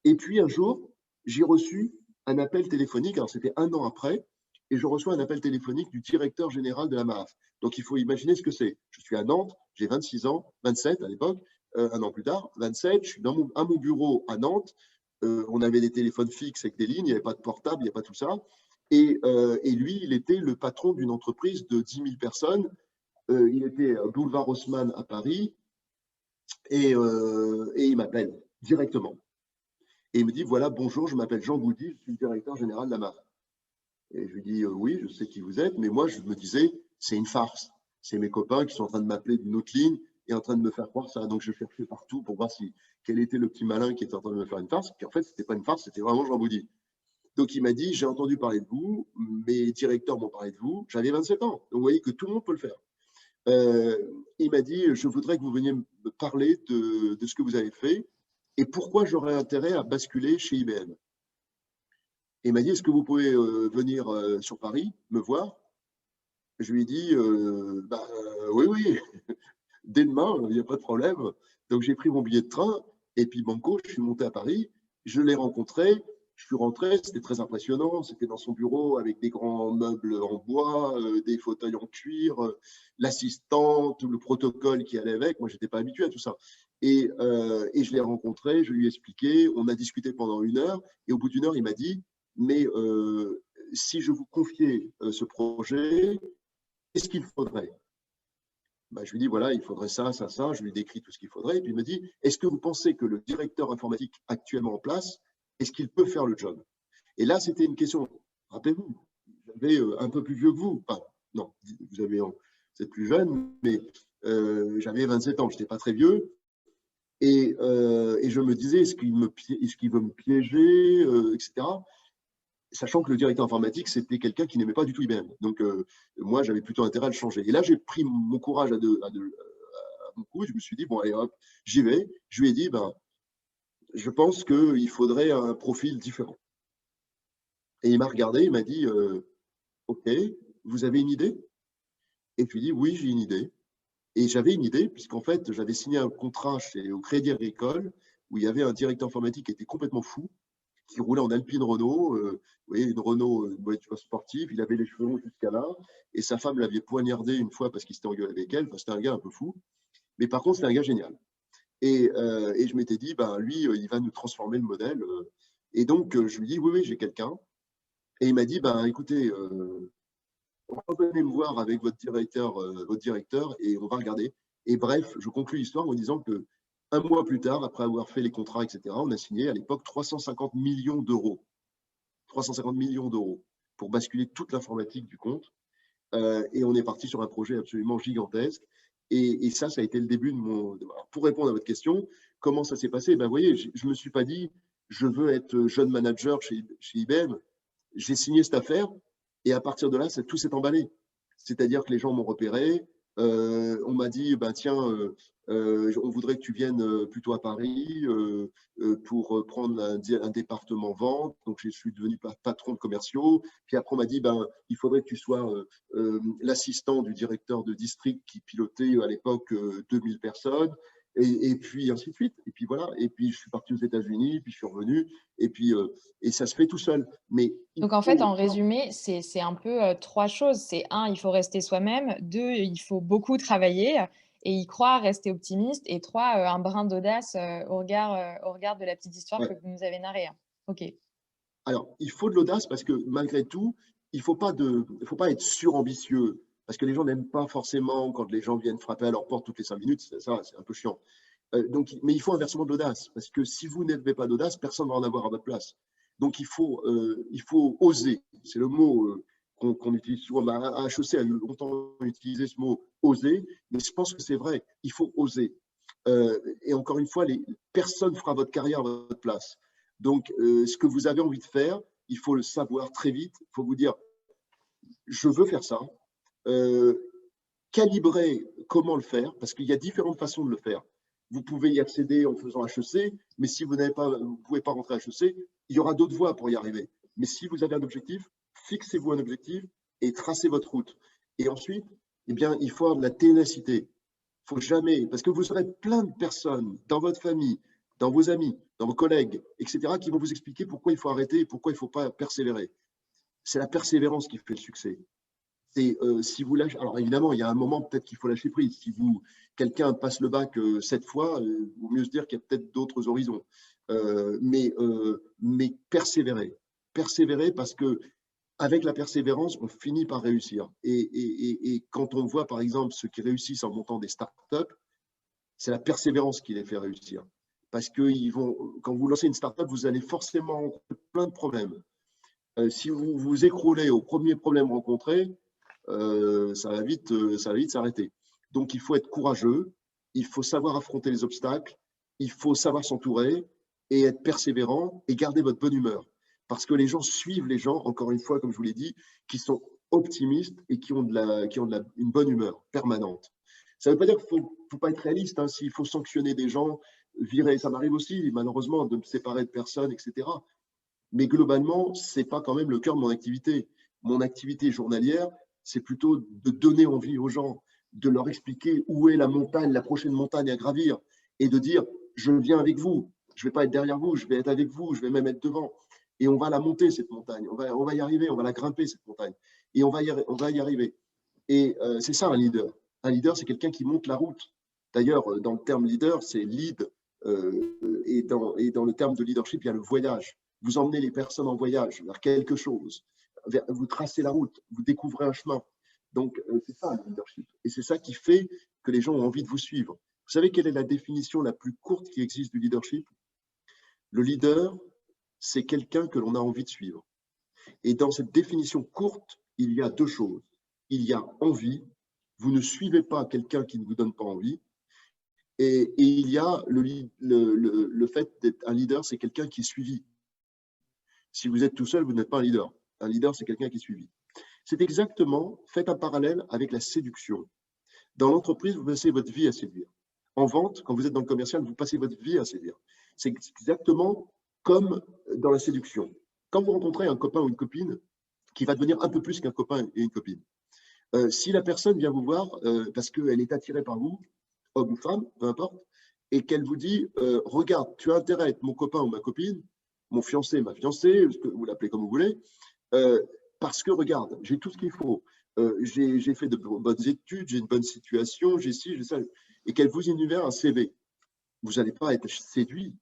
Et puis, un jour, j'ai reçu un appel téléphonique. Alors, c'était un an après. Et je reçois un appel téléphonique du directeur général de la MAF. Donc, il faut imaginer ce que c'est. Je suis à Nantes, j'ai 26 ans, 27 à l'époque, un an plus tard, 27. Je suis à mon bureau à Nantes. On avait des téléphones fixes avec des lignes, il n'y avait pas de portable, il n'y avait pas tout ça. Et lui, il était le patron d'une entreprise de 10 000 personnes. Il était boulevard Haussmann à Paris et il m'appelle directement. Et il me dit, voilà, bonjour, je m'appelle Jean Boudy, je suis le directeur général de la MAF. Et je lui dis, oui, je sais qui vous êtes, mais moi, je me disais, c'est une farce. C'est mes copains qui sont en train de m'appeler d'une autre ligne et en train de me faire croire ça. Donc, je cherchais partout pour voir quel était le petit malin qui était en train de me faire une farce. Puis en fait, ce n'était pas une farce, c'était vraiment Jean Boudy. Donc, il m'a dit, j'ai entendu parler de vous, mes directeurs m'ont parlé de vous, j'avais 27 ans. Donc, vous voyez que tout le monde peut le faire. Il m'a dit, je voudrais que vous veniez me parler de ce que vous avez fait et pourquoi j'aurais intérêt à basculer chez IBM. Et il m'a dit, est-ce que vous pouvez venir sur Paris, me voir? Je lui ai dit, oui, oui, dès demain, il n'y a pas de problème. Donc, j'ai pris mon billet de train et puis banco, je suis monté à Paris, je l'ai rencontré. Je suis rentré, c'était très impressionnant. C'était dans son bureau avec des grands meubles en bois, des fauteuils en cuir, l'assistante, le protocole qui allait avec. Moi, je n'étais pas habitué à tout ça. Et je l'ai rencontré, je lui ai expliqué. On a discuté pendant 1 heure. Et au bout d'1 heure, il m'a dit, mais si je vous confiais ce projet, qu'est-ce qu'il faudrait? Je lui dis, voilà, il faudrait ça, ça, ça. Je lui décris tout ce qu'il faudrait. Et puis il me dit, est-ce que vous pensez que le directeur informatique actuellement en place, est-ce qu'il peut faire le job? Et là, c'était une question. Rappelez-vous, j'avais un peu plus vieux que vous. Enfin, non, vous êtes plus jeune, mais j'avais 27 ans. Je n'étais pas très vieux. Et je me disais, est-ce qu'il veut me piéger, etc. Sachant que le directeur informatique, c'était quelqu'un qui n'aimait pas du tout IBM. Donc, moi, j'avais plutôt intérêt à le changer. Et là, j'ai pris mon courage à mon coup. Je me suis dit, bon, allez, hop, j'y vais. Je lui ai dit, je pense qu'il faudrait un profil différent. Et il m'a regardé, il m'a dit, OK, vous avez une idée? Et je lui ai dit, oui, j'ai une idée. Et j'avais une idée, puisqu'en fait, j'avais signé un contrat au Crédit Agricole où il y avait un directeur informatique qui était complètement fou, qui roulait en Alpine Renault, vous voyez, une Renault, une voiture sportive, il avait les cheveux longs jusqu'à là, et sa femme l'avait poignardé une fois parce qu'il s'était engueulé avec elle. Enfin, c'était un gars un peu fou. Mais par contre, c'était un gars génial. Et je m'étais dit, lui, il va nous transformer le modèle. Et donc, je lui dis, oui, oui, j'ai quelqu'un. Et il m'a dit, écoutez, revenez me voir avec votre directeur et on va regarder. Et bref, je conclus l'histoire en disant que 1 mois plus tard, après avoir fait les contrats, etc., on a signé à l'époque 350 millions d'euros. 350 millions d'euros pour basculer toute l'informatique du compte. Et on est parti sur un projet absolument gigantesque. Et ça a été le début de mon… Alors, pour répondre à votre question, comment ça s'est passé? Ben, vous voyez, je ne me suis pas dit, je veux être jeune manager chez IBM. J'ai signé cette affaire et à partir de là, tout s'est emballé. C'est-à-dire que les gens m'ont repéré, on m'a dit, ben, tiens, on voudrait que tu viennes plutôt à Paris pour prendre un département vente. Donc, je suis devenu patron de commerciaux. Puis après, on m'a dit, ben, il faudrait que tu sois l'assistant du directeur de district qui pilotait à l'époque 2000 personnes. Et puis ainsi de suite. Et puis voilà. Et puis je suis parti aux États-Unis, puis je suis revenu. Et puis et ça se fait tout seul. Mais il Donc en fait, faut. en résumé, c'est un peu, 3 choses. C'est un, il faut rester soi-même. 2, il faut beaucoup travailler et y croire, rester optimiste et 3, un brin d'audace, au regard de la petite histoire que Ouais. vous nous avez narrée, hein. OK. Alors, il faut de l'audace parce que malgré tout, il faut pas être surambitieux parce que les gens n'aiment pas forcément quand les gens viennent frapper à leur porte toutes les 5 minutes. Ça, c'est un peu chiant. Donc, mais il faut inversement de l'audace parce que si vous n'avez pas d'audace, personne ne va en avoir à votre place. Donc, il faut oser. C'est le mot qu'on utilise souvent. Bah, à HEC a longtemps utilisé ce mot oser, mais je pense que c'est vrai. Il faut oser. Et encore une fois, personne ne fera votre carrière à votre place. Donc, ce que vous avez envie de faire, il faut le savoir très vite. Il faut vous dire, je veux faire ça. Euh, Calibrer comment le faire, parce qu'il y a différentes façons de le faire. Vous pouvez y accéder en faisant HEC, mais si vous n'avez pas, vous ne pouvez pas rentrer à HEC, il y aura d'autres voies pour y arriver. Mais si vous avez un objectif, fixez-vous un objectif et tracez votre route. Et ensuite, eh bien, il faut avoir de la ténacité. Il faut jamais, parce que vous aurez plein de personnes dans votre famille, dans vos amis, dans vos collègues, etc., qui vont vous expliquer pourquoi il faut arrêter et pourquoi il ne faut pas persévérer. C'est la persévérance qui fait le succès. C'est si vous lâchez. Alors évidemment, il y a un moment peut-être qu'il faut lâcher prise. Si quelqu'un passe le bac 7 fois, il vaut mieux se dire qu'il y a peut-être d'autres horizons. Mais persévérer, persévérer parce que avec la persévérance, on finit par réussir. Et quand on voit par exemple ceux qui réussissent en montant des startups, c'est la persévérance qui les fait réussir. Parce que quand vous lancez une startup, vous allez forcément rencontrer plein de problèmes. Si vous vous écroulez au premier problème rencontré, ça va vite s'arrêter. Donc, il faut être courageux, il faut savoir affronter les obstacles, il faut savoir s'entourer et être persévérant et garder votre bonne humeur. Parce que les gens suivent les gens, encore une fois, comme je vous l'ai dit, qui sont optimistes et qui ont une bonne humeur permanente. Ça ne veut pas dire qu'il ne faut pas être réaliste. Hein, s'il faut sanctionner des gens, virer, ça m'arrive aussi, malheureusement, de me séparer de personnes, etc. Mais globalement, ce n'est pas quand même le cœur de mon activité. Mon activité journalière, c'est plutôt de donner envie aux gens, de leur expliquer où est la montagne, la prochaine montagne à gravir, et de dire, je viens avec vous, je ne vais pas être derrière vous, je vais être avec vous, je vais même être devant. Et on va la monter, cette montagne, on va y arriver, on va la grimper, cette montagne, et on va y arriver. Et c'est ça un leader. Un leader, c'est quelqu'un qui monte la route. D'ailleurs, dans le terme leader, c'est lead, et dans le terme de leadership, il y a le voyage. Vous emmenez les personnes en voyage vers quelque chose, vous tracez la route, vous découvrez un chemin. Donc, c'est ça le leadership. Et c'est ça qui fait que les gens ont envie de vous suivre. Vous savez quelle est la définition la plus courte qui existe du leadership? Le leader, c'est quelqu'un que l'on a envie de suivre. Et dans cette définition courte, il y a deux choses. Il y a envie. Vous ne suivez pas quelqu'un qui ne vous donne pas envie. Et il y a le fait d'être un leader, c'est quelqu'un qui est suivi. Si vous êtes tout seul, vous n'êtes pas un leader. Un leader, c'est quelqu'un qui est suivi. C'est exactement, faites un parallèle avec la séduction. Dans l'entreprise, vous passez votre vie à séduire. En vente, quand vous êtes dans le commercial, vous passez votre vie à séduire. C'est exactement comme dans la séduction. Quand vous rencontrez un copain ou une copine qui va devenir un peu plus qu'un copain et une copine, si la personne vient vous voir parce qu'elle est attirée par vous, homme ou femme, peu importe, et qu'elle vous dit regarde, tu as intérêt à être mon copain ou ma copine, mon fiancé, ma fiancée, vous l'appelez comme vous voulez, parce que regarde, j'ai tout ce qu'il faut. J'ai fait de bonnes études, j'ai une bonne situation, j'ai ci, j'ai ça, et qu'elle vous énumère un CV. Vous n'allez pas être séduit.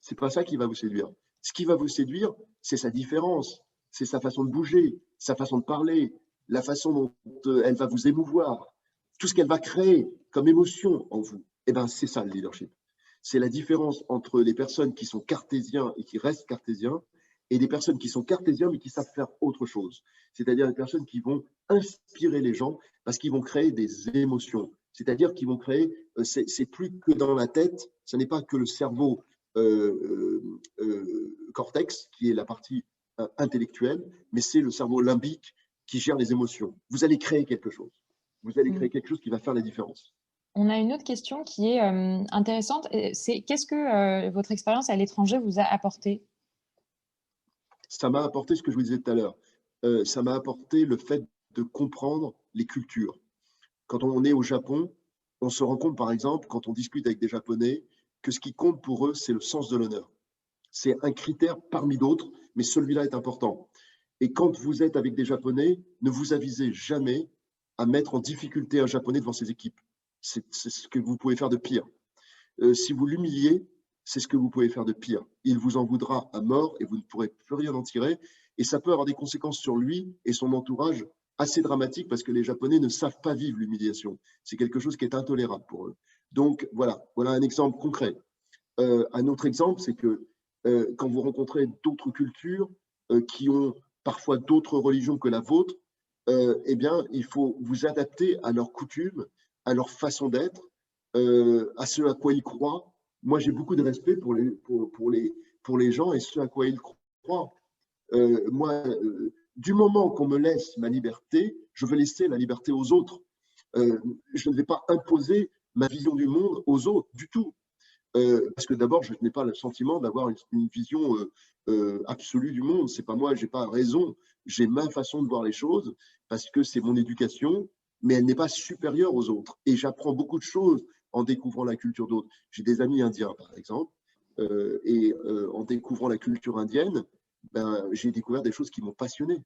C'est pas ça qui va vous séduire. Ce qui va vous séduire, c'est sa différence, c'est sa façon de bouger, sa façon de parler, la façon dont elle va vous émouvoir, tout ce qu'elle va créer comme émotion en vous. Eh ben, c'est ça le leadership. C'est la différence entre les personnes qui sont cartésiens et qui restent cartésiens et des personnes qui sont cartésiens mais qui savent faire autre chose. C'est-à-dire des personnes qui vont inspirer les gens parce qu'ils vont créer des émotions. C'est-à-dire qu'ils vont créer, c'est plus que dans la tête, ce n'est pas que le cerveau cortex, qui est la partie intellectuelle, mais c'est le cerveau limbique qui gère les émotions. Vous allez créer quelque chose. Vous allez Mmh. créer quelque chose qui va faire la différence. On a une autre question qui est, intéressante et c'est qu'est-ce que, votre expérience à l'étranger vous a apporté? Ça m'a apporté ce que je vous disais tout à l'heure. Ça m'a apporté le fait de comprendre les cultures. Quand on est au Japon, on se rend compte, par exemple, quand on discute avec des Japonais, que ce qui compte pour eux, c'est le sens de l'honneur. C'est un critère parmi d'autres, mais celui-là est important. Et quand vous êtes avec des Japonais, ne vous avisez jamais à mettre en difficulté un Japonais devant ses équipes. C'est ce que vous pouvez faire de pire. Si vous l'humiliez, c'est ce que vous pouvez faire de pire. Il vous en voudra à mort et vous ne pourrez plus rien en tirer. Et ça peut avoir des conséquences sur lui et son entourage assez dramatiques parce que les Japonais ne savent pas vivre l'humiliation. C'est quelque chose qui est intolérable pour eux. Donc voilà un exemple concret. Un autre exemple, c'est que quand vous rencontrez d'autres cultures qui ont parfois d'autres religions que la vôtre, eh bien, il faut vous adapter à leurs coutumes, à leur façon d'être, à ce à quoi ils croient. Moi, j'ai beaucoup de respect pour les gens et ce à quoi ils croient. Moi, du moment qu'on me laisse ma liberté, je veux laisser la liberté aux autres. Je ne vais pas imposer ma vision du monde aux autres du tout. Parce que d'abord, je n'ai pas le sentiment d'avoir une vision absolue du monde. C'est pas moi, j'ai pas raison. J'ai ma façon de voir les choses parce que c'est mon éducation, mais elle n'est pas supérieure aux autres. Et j'apprends beaucoup de choses en découvrant la culture d'autres. J'ai des amis indiens, par exemple, en découvrant la culture indienne, ben, j'ai découvert des choses qui m'ont passionné.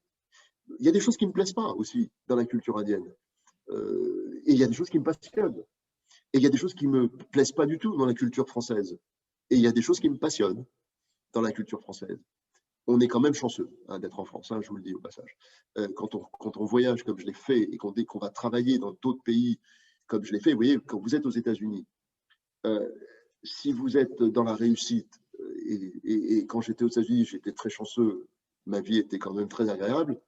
Il y a des choses qui ne me plaisent pas aussi dans la culture indienne. Et il y a des choses qui me passionnent. Et il y a des choses qui ne me plaisent pas du tout dans la culture française. Et il y a des choses qui me passionnent dans la culture française. On est quand même chanceux d'être en France, je vous le dis au passage. Quand on voyage comme je l'ai fait et qu'on va travailler dans d'autres pays comme je l'ai fait, vous voyez, quand vous êtes aux États-Unis, si vous êtes dans la réussite, et quand j'étais aux États-Unis, j'étais très chanceux, ma vie était quand même très agréable,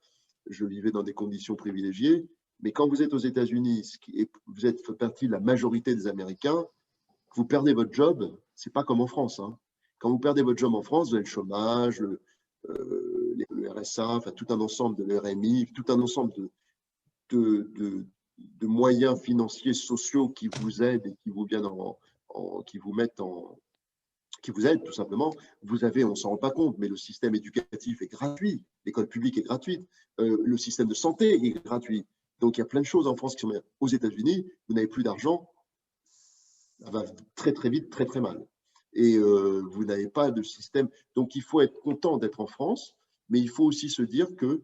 je vivais dans des conditions privilégiées, mais quand vous êtes aux États-Unis, vous êtes partie de la majorité des Américains, vous perdez votre job, c'est pas comme en France. Quand vous perdez votre job en France, vous avez le chômage, le RSA, enfin tout un ensemble de l'RMI, tout un ensemble de moyens financiers, sociaux qui vous aident et qui vous viennent qui vous mettent qui vous aident tout simplement. Vous avez, on ne s'en rend pas compte, mais le système éducatif est gratuit, l'école publique est gratuite, le système de santé est gratuit. Donc il y a plein de choses en France qui sont bien. Aux États-Unis, vous n'avez plus d'argent, ça va très très vite, très très mal. Et vous n'avez pas de système. Donc il faut être content d'être en France, mais il faut aussi se dire que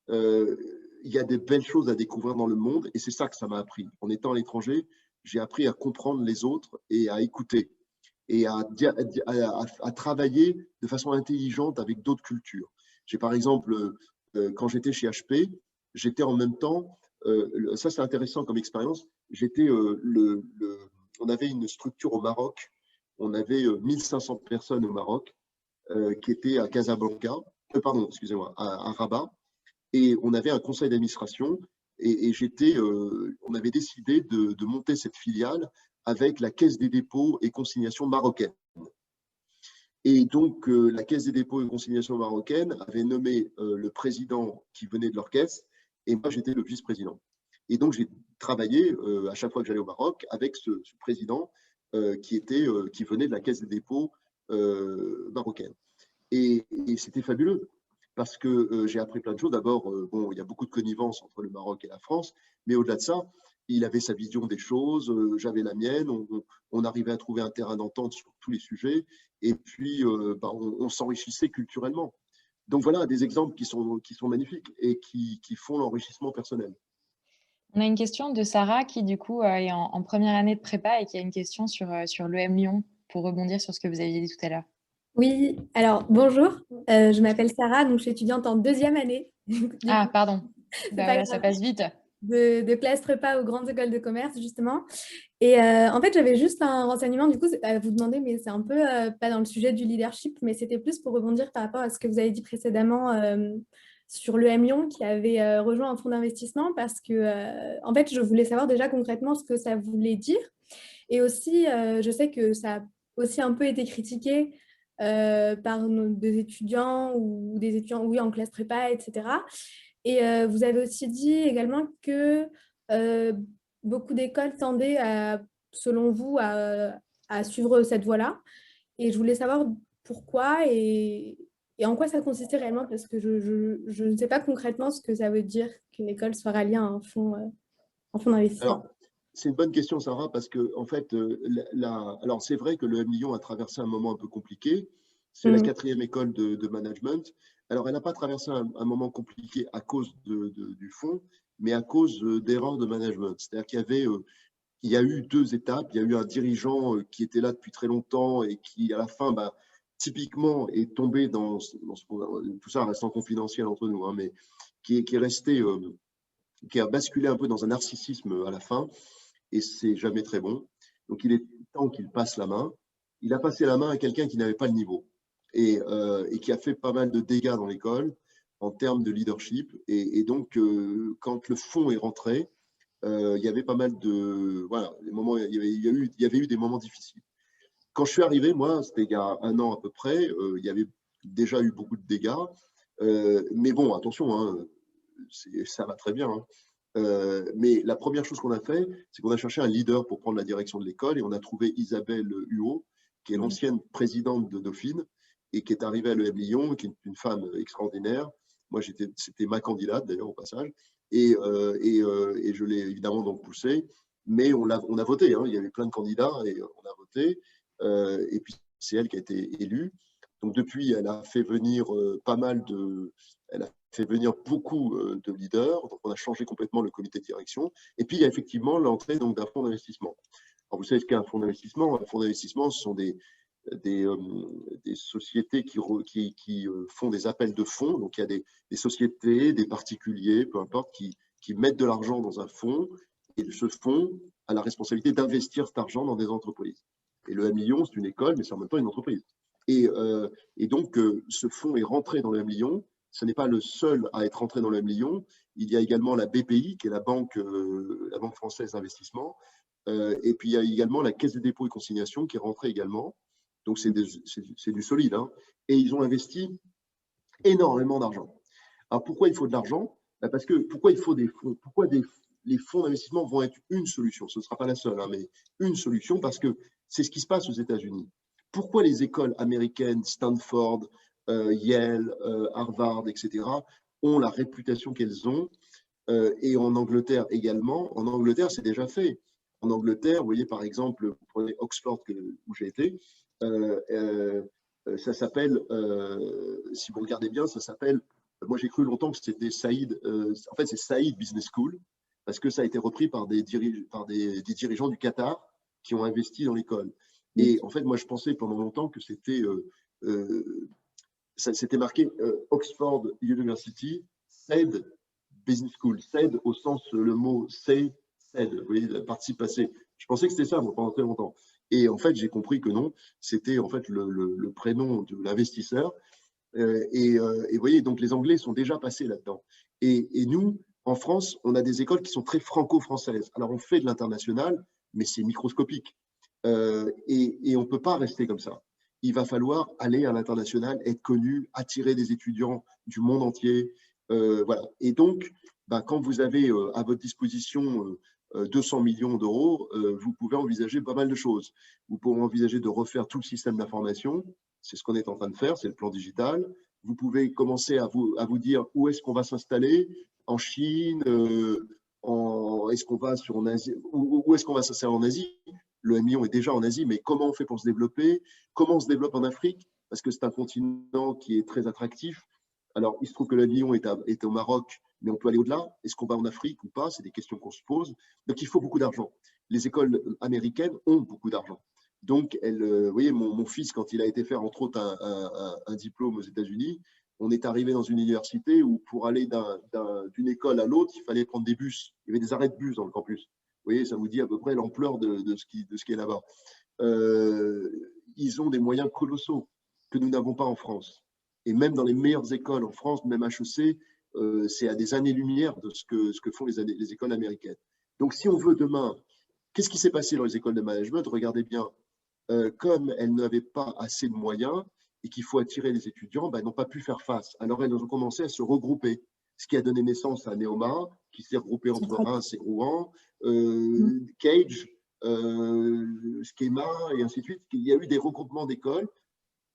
il y a des belles choses à découvrir dans le monde, et c'est ça que ça m'a appris. En étant à l'étranger, j'ai appris à comprendre les autres et à écouter et à travailler de façon intelligente avec d'autres cultures. J'ai par exemple, quand j'étais chez HP, j'étais en même temps, ça c'est intéressant comme expérience, on avait une structure au Maroc, on avait 1500 personnes au Maroc qui étaient à Casablanca, pardon, excusez-moi, à Rabat, et on avait un conseil d'administration et on avait décidé de monter cette filiale avec la Caisse des dépôts et consignations marocaine. Et donc, la Caisse des dépôts et consignations marocaine avait nommé le président qui venait de leur caisse, et moi, j'étais le vice-président. Et donc, j'ai travaillé à chaque fois que j'allais au Maroc avec ce président qui venait de la Caisse des dépôts marocaine. Et c'était fabuleux parce que j'ai appris plein de choses. D'abord, bon, il y a beaucoup de connivence entre le Maroc et la France, mais au-delà de ça, il avait sa vision des choses, j'avais la mienne, on arrivait à trouver un terrain d'entente sur tous les sujets, et puis on s'enrichissait culturellement. Donc voilà, des exemples qui sont magnifiques et qui font l'enrichissement personnel. On a une question de Sarah qui du coup, est en première année de prépa et qui a une question sur l'EM Lyon, pour rebondir sur ce que vous aviez dit tout à l'heure. Oui, alors bonjour, je m'appelle Sarah, donc je suis étudiante en deuxième année. Ah pardon, bah pas voilà, ça grave. passe vite. De classe prépa aux grandes écoles de commerce, justement. Et en fait, j'avais juste un renseignement, du coup, à vous demander, mais c'est un peu pas dans le sujet du leadership, mais c'était plus pour rebondir par rapport à ce que vous avez dit précédemment sur le M Lyon qui avait rejoint un fonds d'investissement parce que, en fait, je voulais savoir déjà concrètement ce que ça voulait dire. Et aussi, je sais que ça a aussi un peu été critiqué par des étudiants ou des étudiants, oui, en classe prépa, etc. Et vous avez aussi dit également que euh, beaucoup d'écoles tendaient à, selon vous, à suivre cette voie-là. Et je voulais savoir pourquoi et en quoi ça consistait réellement, parce que je ne sais pas concrètement ce que ça veut dire qu'une école soit ralliée à un fonds Alors, d'investissement. c'est une bonne question, Sarah, parce que, en fait, alors c'est vrai que le M Lyon a traversé un moment un peu compliqué. C'est la Mm. quatrième école de management. Alors, elle n'a pas traversé un moment compliqué à cause du fonds, mais à cause d'erreurs de management. C'est-à-dire il y a eu deux étapes. Il y a eu un dirigeant qui était là depuis très longtemps et qui, à la fin, bah, typiquement, est tombé tout ça restant confidentiel entre nous, hein, mais qui est resté, qui a basculé un peu dans un narcissisme à la fin, et c'est jamais très bon. Donc, il est temps qu'il passe la main. Il a passé la main à quelqu'un qui n'avait pas le niveau et qui a fait pas mal de dégâts dans l'école en termes de leadership. Et donc, quand le fonds est rentré, il y avait pas mal de voilà, des moments, il y avait eu des moments difficiles. Quand je suis arrivé, moi, c'était il y a un an à peu près, il y avait déjà eu beaucoup de dégâts. Mais bon, attention, hein, ça va très bien, hein. Mais la première chose qu'on a fait, c'est qu'on a cherché un leader pour prendre la direction de l'école et on a trouvé Isabelle Huot, qui est Mm. l'ancienne présidente de Dauphine et qui est arrivée à l'EM Lyon, qui est une femme extraordinaire. Moi, c'était ma candidate d'ailleurs au passage et je l'ai évidemment donc poussée. Mais on a voté, hein. Il y avait plein de candidats et on a voté. Et puis c'est elle qui a été élue. Donc depuis, elle a fait venir pas mal elle a fait venir beaucoup de leaders. Donc on a changé complètement le comité de direction. Et puis il y a effectivement l'entrée donc d'un fonds d'investissement. Alors vous savez ce qu'est un fonds d'investissement? Un fonds d'investissement, ce sont des, euh, des sociétés qui font des appels de fonds. Donc il y a des sociétés, des particuliers, peu importe, qui mettent de l'argent dans un fonds et ce fonds a la responsabilité d'investir cet argent dans des entreprises. Et le 1 million, c'est une école, mais c'est en même temps une entreprise. Et donc, ce fonds est rentré dans le 1 million. Ce n'est pas le seul à être rentré dans le 1 million. Il y a également la BPI, qui est la Banque française d'investissement. Et puis, il y a également la Caisse des dépôts et consignations qui est rentrée également. Donc, c'est du solide, hein. Et ils ont investi énormément d'argent. Alors, pourquoi il faut de l'argent? Parce que pourquoi il faut des fonds? Pourquoi les fonds d'investissement vont être une solution? Ce ne sera pas la seule, hein, mais une solution parce que c'est ce qui se passe aux États-Unis. Pourquoi les écoles américaines, Stanford, Yale, Harvard, etc., ont la réputation qu'elles ont et en Angleterre également? En Angleterre, c'est déjà fait. En Angleterre, vous voyez par exemple, vous prenez Oxford où j'ai été, ça s'appelle, si vous regardez bien, ça s'appelle, moi j'ai cru longtemps que c'était Saïd, en fait c'est Saïd Business School, parce que ça a été repris par des dirigeants du Qatar qui ont investi dans l'école. Mm. Et en fait, moi je pensais pendant longtemps que c'était marqué Oxford University Said Business School. Said au sens, le mot say, said, vous voyez, la partie passée. Je pensais que c'était ça, moi, pendant très longtemps. Et en fait, j'ai compris que non, c'était en fait le prénom de l'investisseur. Et vous voyez, donc les Anglais sont déjà passés là-dedans. Et nous, en France, on a des écoles qui sont très franco-françaises. Alors, on fait de l'international, mais c'est microscopique. Et on ne peut pas rester comme ça. Il va falloir aller à l'international, être connu, attirer des étudiants du monde entier. Voilà. Et donc, bah, quand vous avez à votre disposition 200 millions d'euros, vous pouvez envisager pas mal de choses. Vous pouvez envisager de refaire tout le système d'information. C'est ce qu'on est en train de faire, c'est le plan digital. Vous pouvez commencer à vous dire où est-ce qu'on va s'installer, en Chine, est-ce qu'on va en Asie, où est-ce qu'on va s'installer en Asie? Le M million est déjà en Asie, mais comment on fait pour se développer? Comment on se développe en Afrique? Parce que c'est un continent qui est très attractif. Alors, il se trouve que le M million est au Maroc, mais on peut aller au-delà. Est-ce qu'on va en Afrique ou pas? C'est des questions qu'on se pose. Donc, il faut beaucoup d'argent. Les écoles américaines ont beaucoup d'argent. Donc, vous voyez, mon fils, quand il a été faire, entre autres, un diplôme aux États-Unis, on est arrivé dans une université où, pour aller d'une école à l'autre, il fallait prendre des bus. Il y avait des arrêts de bus dans le campus. Vous voyez, ça vous dit à peu près l'ampleur de ce qui est là-bas. Ils ont des moyens colossaux que nous n'avons pas en France. Et même dans les meilleures écoles en France, même HEC, c'est à des années-lumière de ce que font les écoles américaines. Donc, si on veut demain, qu'est-ce qui s'est passé dans les écoles de management? Regardez bien, comme elles n'avaient pas assez de moyens et qu'il faut attirer les étudiants, elles n'ont pas pu faire face. Alors, elles ont commencé à se regrouper, ce qui a donné naissance à Neoma, qui s'est regroupé entre Reims et Rouen, Cage, Schema, et ainsi de suite. Il y a eu des regroupements d'écoles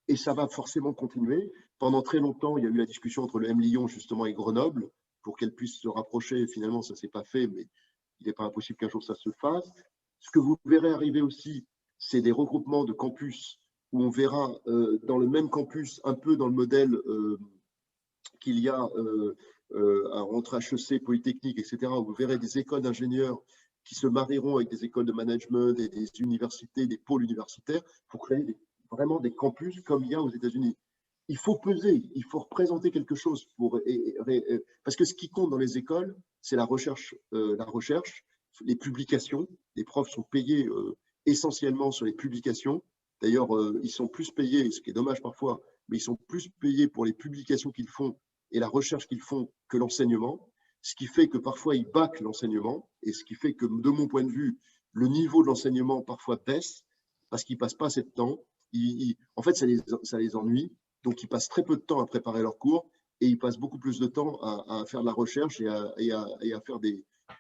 et ça va forcément continuer. Pendant très longtemps, il y a eu la discussion entre le M Lyon justement et Grenoble pour qu'elles puissent se rapprocher. Finalement, ça ne s'est pas fait, mais il n'est pas impossible qu'un jour ça se fasse. Ce que vous verrez arriver aussi, c'est des regroupements de campus où on verra dans le même campus, un peu dans le modèle qu'il y a entre HEC, Polytechnique, etc., où vous verrez des écoles d'ingénieurs qui se marieront avec des écoles de management et des universités, des pôles universitaires, pour créer vraiment des campus comme il y a aux États-Unis. Il faut peser, il faut représenter quelque chose parce que ce qui compte dans les écoles, c'est la recherche, les publications. Les profs sont payés essentiellement sur les publications. D'ailleurs, ils sont plus payés, ce qui est dommage parfois, mais ils sont plus payés pour les publications qu'ils font et la recherche qu'ils font que l'enseignement, ce qui fait que parfois ils bâclent l'enseignement et ce qui fait que, de mon point de vue, le niveau de l'enseignement parfois baisse parce qu'ils ne passent pas assez de temps. En fait, ça les ennuie. Donc, ils passent très peu de temps à préparer leurs cours et ils passent beaucoup plus de temps à faire de la recherche et à faire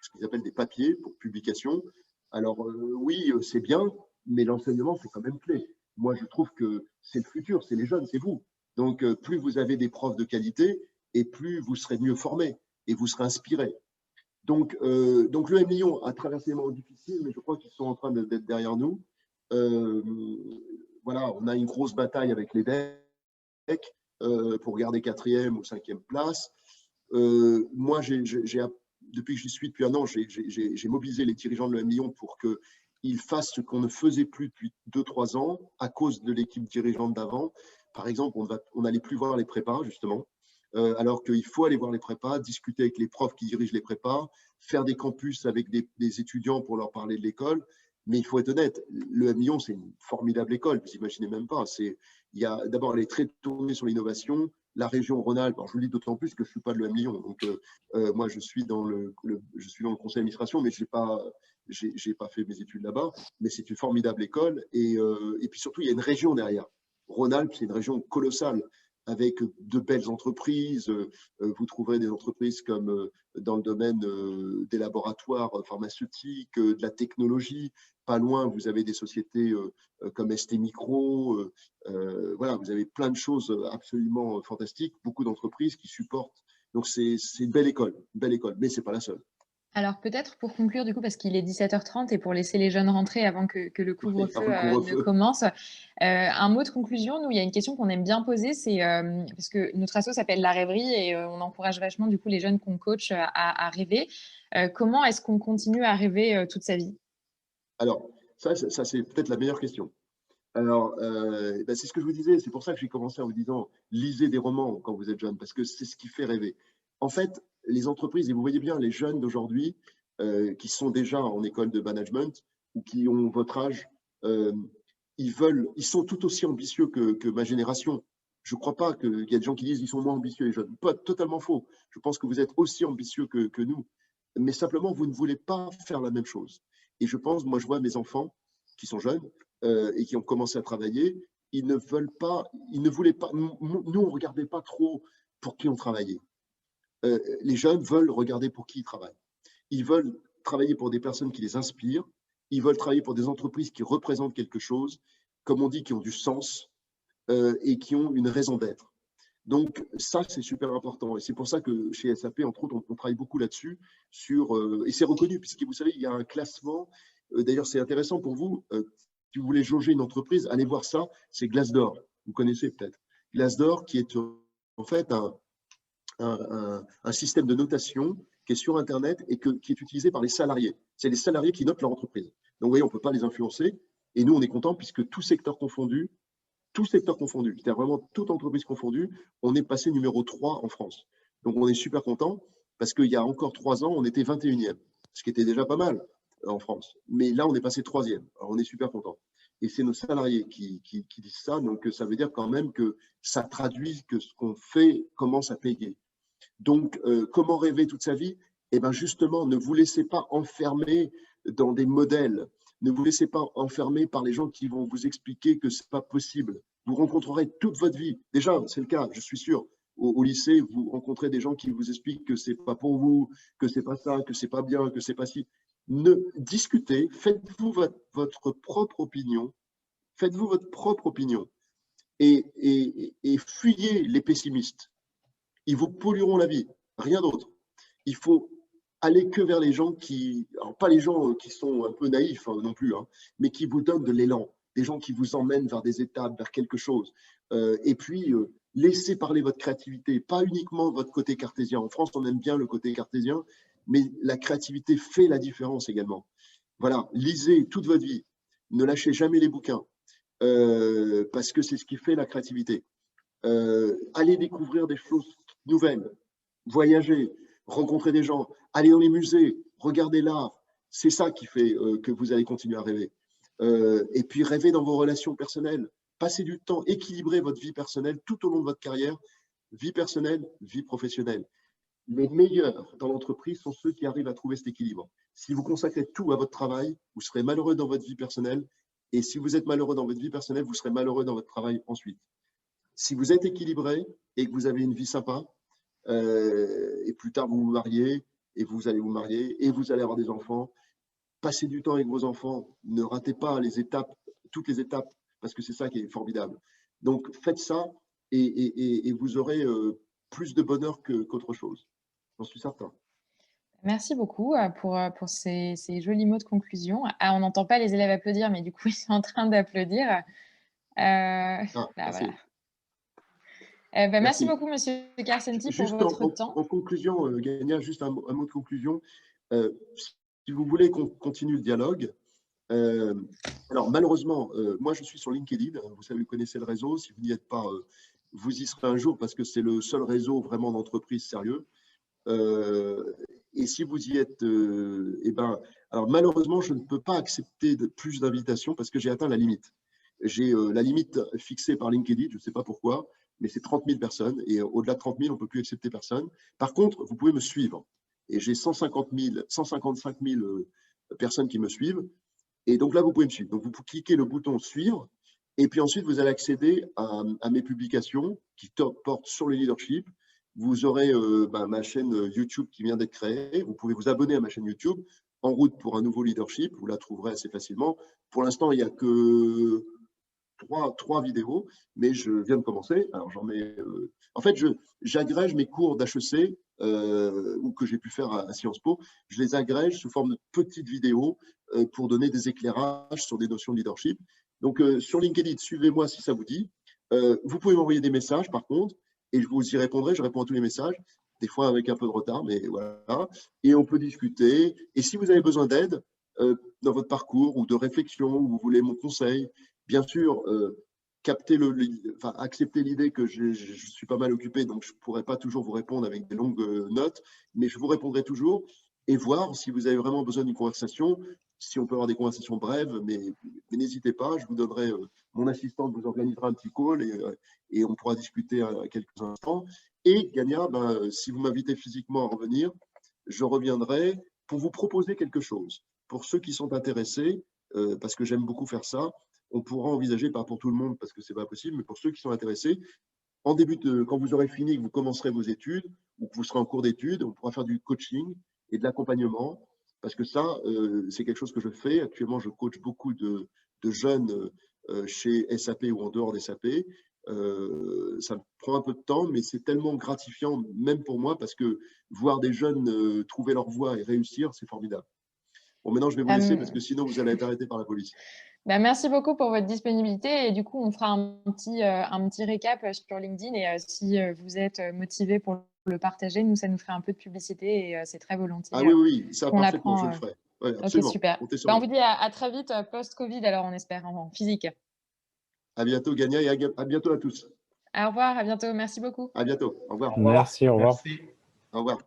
ce qu'ils appellent des papiers pour publication. Alors, oui, c'est bien, mais l'enseignement, c'est quand même clé. Moi, je trouve que c'est le futur, c'est les jeunes, c'est vous. Donc, plus vous avez des profs de qualité et plus vous serez mieux formés et vous serez inspirés. Donc le M Lyon a traversé des moments difficiles, mais je crois qu'ils sont en train d'être derrière nous. Voilà, on a une grosse bataille avec les decks pour garder 4e ou 5e place. Moi, depuis que j'y suis depuis un an, j'ai mobilisé les dirigeants de l'EM Lyon pour qu'ils fassent ce qu'on ne faisait plus depuis 2-3 ans à cause de l'équipe dirigeante d'avant. Par exemple, on n'allait plus voir les prépas, justement, alors qu'il faut aller voir les prépas, discuter avec les profs qui dirigent les prépas, faire des campus avec des étudiants pour leur parler de l'école. Mais il faut être honnête, le M Lyon, c'est une formidable école, vous n'imaginez même pas. D'abord, elle est très tournée sur l'innovation. La région Rhône-Alpes, je vous le dis d'autant plus que je ne suis pas de l'EM Lyon. Donc, moi, je suis dans le conseil d'administration, mais je n'ai pas fait mes études là-bas. Mais c'est une formidable école. Et puis surtout, il y a une région derrière. Rhône-Alpes, c'est une région colossale avec de belles entreprises. Vous trouverez des entreprises comme dans le domaine des laboratoires pharmaceutiques, de la technologie. Pas loin, vous avez des sociétés comme ST Micro. Voilà, vous avez plein de choses absolument fantastiques, beaucoup d'entreprises qui supportent. Donc, c'est une belle école, mais ce n'est pas la seule. Alors peut-être pour conclure, du coup, parce qu'il est 17h30 et pour laisser les jeunes rentrer avant que le couvre-feu ne commence, un mot de conclusion. Nous, il y a une question qu'on aime bien poser, c'est parce que notre asso s'appelle La Rêverie et on encourage vachement du coup les jeunes qu'on coach à rêver. Comment est-ce qu'on continue à rêver toute sa vie? Alors, ça c'est peut-être la meilleure question. Alors, c'est ce que je vous disais, c'est pour ça que j'ai commencé en vous disant lisez des romans quand vous êtes jeune, parce que c'est ce qui fait rêver. En fait, les entreprises, et vous voyez bien les jeunes d'aujourd'hui qui sont déjà en école de management ou qui ont votre âge, ils sont tout aussi ambitieux que ma génération. Je ne crois pas qu'il y a des gens qui disent qu'ils sont moins ambitieux les jeunes. Pas totalement faux. Je pense que vous êtes aussi ambitieux que nous, mais simplement vous ne voulez pas faire la même chose. Et je pense, moi je vois mes enfants qui sont jeunes et qui ont commencé à travailler, ils ne voulaient pas, nous on ne regardait pas trop pour qui on travaillait. Les jeunes veulent regarder pour qui ils travaillent. Ils veulent travailler pour des personnes qui les inspirent, ils veulent travailler pour des entreprises qui représentent quelque chose, comme on dit, qui ont du sens et qui ont une raison d'être. Donc ça, c'est super important. Et c'est pour ça que chez SAP, entre autres, on travaille beaucoup là-dessus, et c'est reconnu, puisque vous savez, il y a un classement. D'ailleurs, c'est intéressant pour vous. Si vous voulez jauger une entreprise, allez voir ça, c'est Glassdoor. Vous connaissez peut-être. Glassdoor, qui est en fait un système de notation qui est sur Internet et qui est utilisé par les salariés. C'est les salariés qui notent leur entreprise. Donc, vous voyez, on ne peut pas les influencer. Et nous, on est content puisque tout secteur confondu, c'est-à-dire vraiment toute entreprise confondue, on est passé numéro 3 en France. Donc, on est super content parce qu'il y a encore 3 ans, on était 21e, ce qui était déjà pas mal en France. Mais là, on est passé 3e. Alors, on est super content. Et c'est nos salariés qui disent ça. Donc, ça veut dire quand même que ça traduit que ce qu'on fait commence à payer. Donc, comment rêver toute sa vie? Eh bien, justement, ne vous laissez pas enfermer dans des modèles. Ne vous laissez pas enfermer par les gens qui vont vous expliquer que ce n'est pas possible. Vous rencontrerez toute votre vie. Déjà, c'est le cas, je suis sûr. Au lycée, vous rencontrez des gens qui vous expliquent que ce n'est pas pour vous, que ce n'est pas ça, que ce n'est pas bien, que ce n'est pas si. Discutez, faites-vous votre propre opinion. Faites-vous votre propre opinion. Et fuyez les pessimistes. Ils vous pollueront la vie, rien d'autre. Il faut aller que vers les gens qui, alors pas les gens qui sont un peu naïfs non plus, mais qui vous donnent de l'élan, des gens qui vous emmènent vers des étapes, vers quelque chose. Et puis, laissez parler votre créativité, pas uniquement votre côté cartésien. En France, on aime bien le côté cartésien, mais la créativité fait la différence également. Voilà, lisez toute votre vie, ne lâchez jamais les bouquins, parce que c'est ce qui fait la créativité. Allez découvrir des choses nouvelles, voyager, rencontrer des gens, aller dans les musées, regarder l'art. C'est ça qui fait que vous allez continuer à rêver. Et puis rêver dans vos relations personnelles. Passez du temps, équilibrez votre vie personnelle tout au long de votre carrière, vie personnelle, vie professionnelle. Les meilleurs dans l'entreprise sont ceux qui arrivent à trouver cet équilibre. Si vous consacrez tout à votre travail, vous serez malheureux dans votre vie personnelle. Et si vous êtes malheureux dans votre vie personnelle, vous serez malheureux dans votre travail ensuite. Si vous êtes équilibré et que vous avez une vie sympa, et plus tard vous vous mariez, et vous allez vous marier, et vous allez avoir des enfants, passez du temps avec vos enfants, ne ratez pas les étapes, toutes les étapes, parce que c'est ça qui est formidable. Donc faites ça, et vous aurez plus de bonheur qu'autre chose. J'en suis certain. Merci beaucoup pour ces jolis mots de conclusion. Ah, on n'entend pas les élèves applaudir, mais du coup, ils sont en train d'applaudir. Merci. Merci Merci. beaucoup, Monsieur Carcenti, pour Juste votre temps. en conclusion, Gania, juste un mot de conclusion. Si vous voulez qu'on continue le dialogue, alors malheureusement, moi je suis sur LinkedIn, vous savez, vous connaissez le réseau, si vous n'y êtes pas, vous y serez un jour parce que c'est le seul réseau vraiment d'entreprise sérieux. Et si vous y êtes, alors malheureusement, je ne peux pas accepter plus d'invitations parce que j'ai atteint la limite. J'ai la limite fixée par LinkedIn, je ne sais pas pourquoi, mais c'est 30 000 personnes. Et au-delà de 30 000, on ne peut plus accepter personne. Par contre, vous pouvez me suivre. Et j'ai 155 000 personnes qui me suivent. Et donc là, vous pouvez me suivre. Donc vous cliquez le bouton suivre. Et puis ensuite, vous allez accéder à mes publications qui portent sur le leadership. Vous aurez ma chaîne YouTube qui vient d'être créée. Vous pouvez vous abonner à ma chaîne YouTube. En route pour un nouveau leadership. Vous la trouverez assez facilement. Pour l'instant, il n'y a que trois vidéos, mais je viens de commencer. Alors j'en mets. En fait, j'agrège mes cours d'HEC ou que j'ai pu faire à Sciences Po. Je les agrège sous forme de petites vidéos pour donner des éclairages sur des notions de leadership. Donc sur LinkedIn, suivez-moi si ça vous dit. Vous pouvez m'envoyer des messages par contre, et je vous y répondrai. Je réponds à tous les messages, des fois avec un peu de retard, mais voilà. Et on peut discuter. Et si vous avez besoin d'aide dans votre parcours ou de réflexion, ou vous voulez mon conseil, bien sûr, accepter l'idée que je suis pas mal occupé, donc je ne pourrai pas toujours vous répondre avec des longues notes, mais je vous répondrai toujours et voir si vous avez vraiment besoin d'une conversation, si on peut avoir des conversations brèves, mais n'hésitez pas, je vous donnerai, mon assistante vous organisera un petit call et on pourra discuter à quelques instants. Et Gania, si vous m'invitez physiquement à revenir, je reviendrai pour vous proposer quelque chose. Pour ceux qui sont intéressés, parce que j'aime beaucoup faire ça, on pourra envisager, pas pour tout le monde parce que ce n'est pas possible, mais pour ceux qui sont intéressés, quand vous aurez fini, que vous commencerez vos études ou que vous serez en cours d'études, on pourra faire du coaching et de l'accompagnement parce que ça, c'est quelque chose que je fais. Actuellement, je coach beaucoup de jeunes chez SAP ou en dehors des SAP. Ça me prend un peu de temps, mais c'est tellement gratifiant, même pour moi, parce que voir des jeunes trouver leur voie et réussir, c'est formidable. Bon, maintenant, je vais vous laisser parce que sinon, vous allez être arrêté par la police. Merci beaucoup pour votre disponibilité. Et du coup, on fera un petit récap sur LinkedIn. Et si vous êtes motivé pour le partager, nous, ça nous ferait un peu de publicité et c'est très volontiers. Ah oui, ça qu'on parfaitement, l'apprend. je le ferai. Ouais, absolument. Ok, super. On vous dit à très vite post-Covid, alors on espère en physique. À bientôt, Gania, et à bientôt à tous. Au revoir, à bientôt. Merci beaucoup. À bientôt. Au revoir. Merci, au revoir. Au revoir.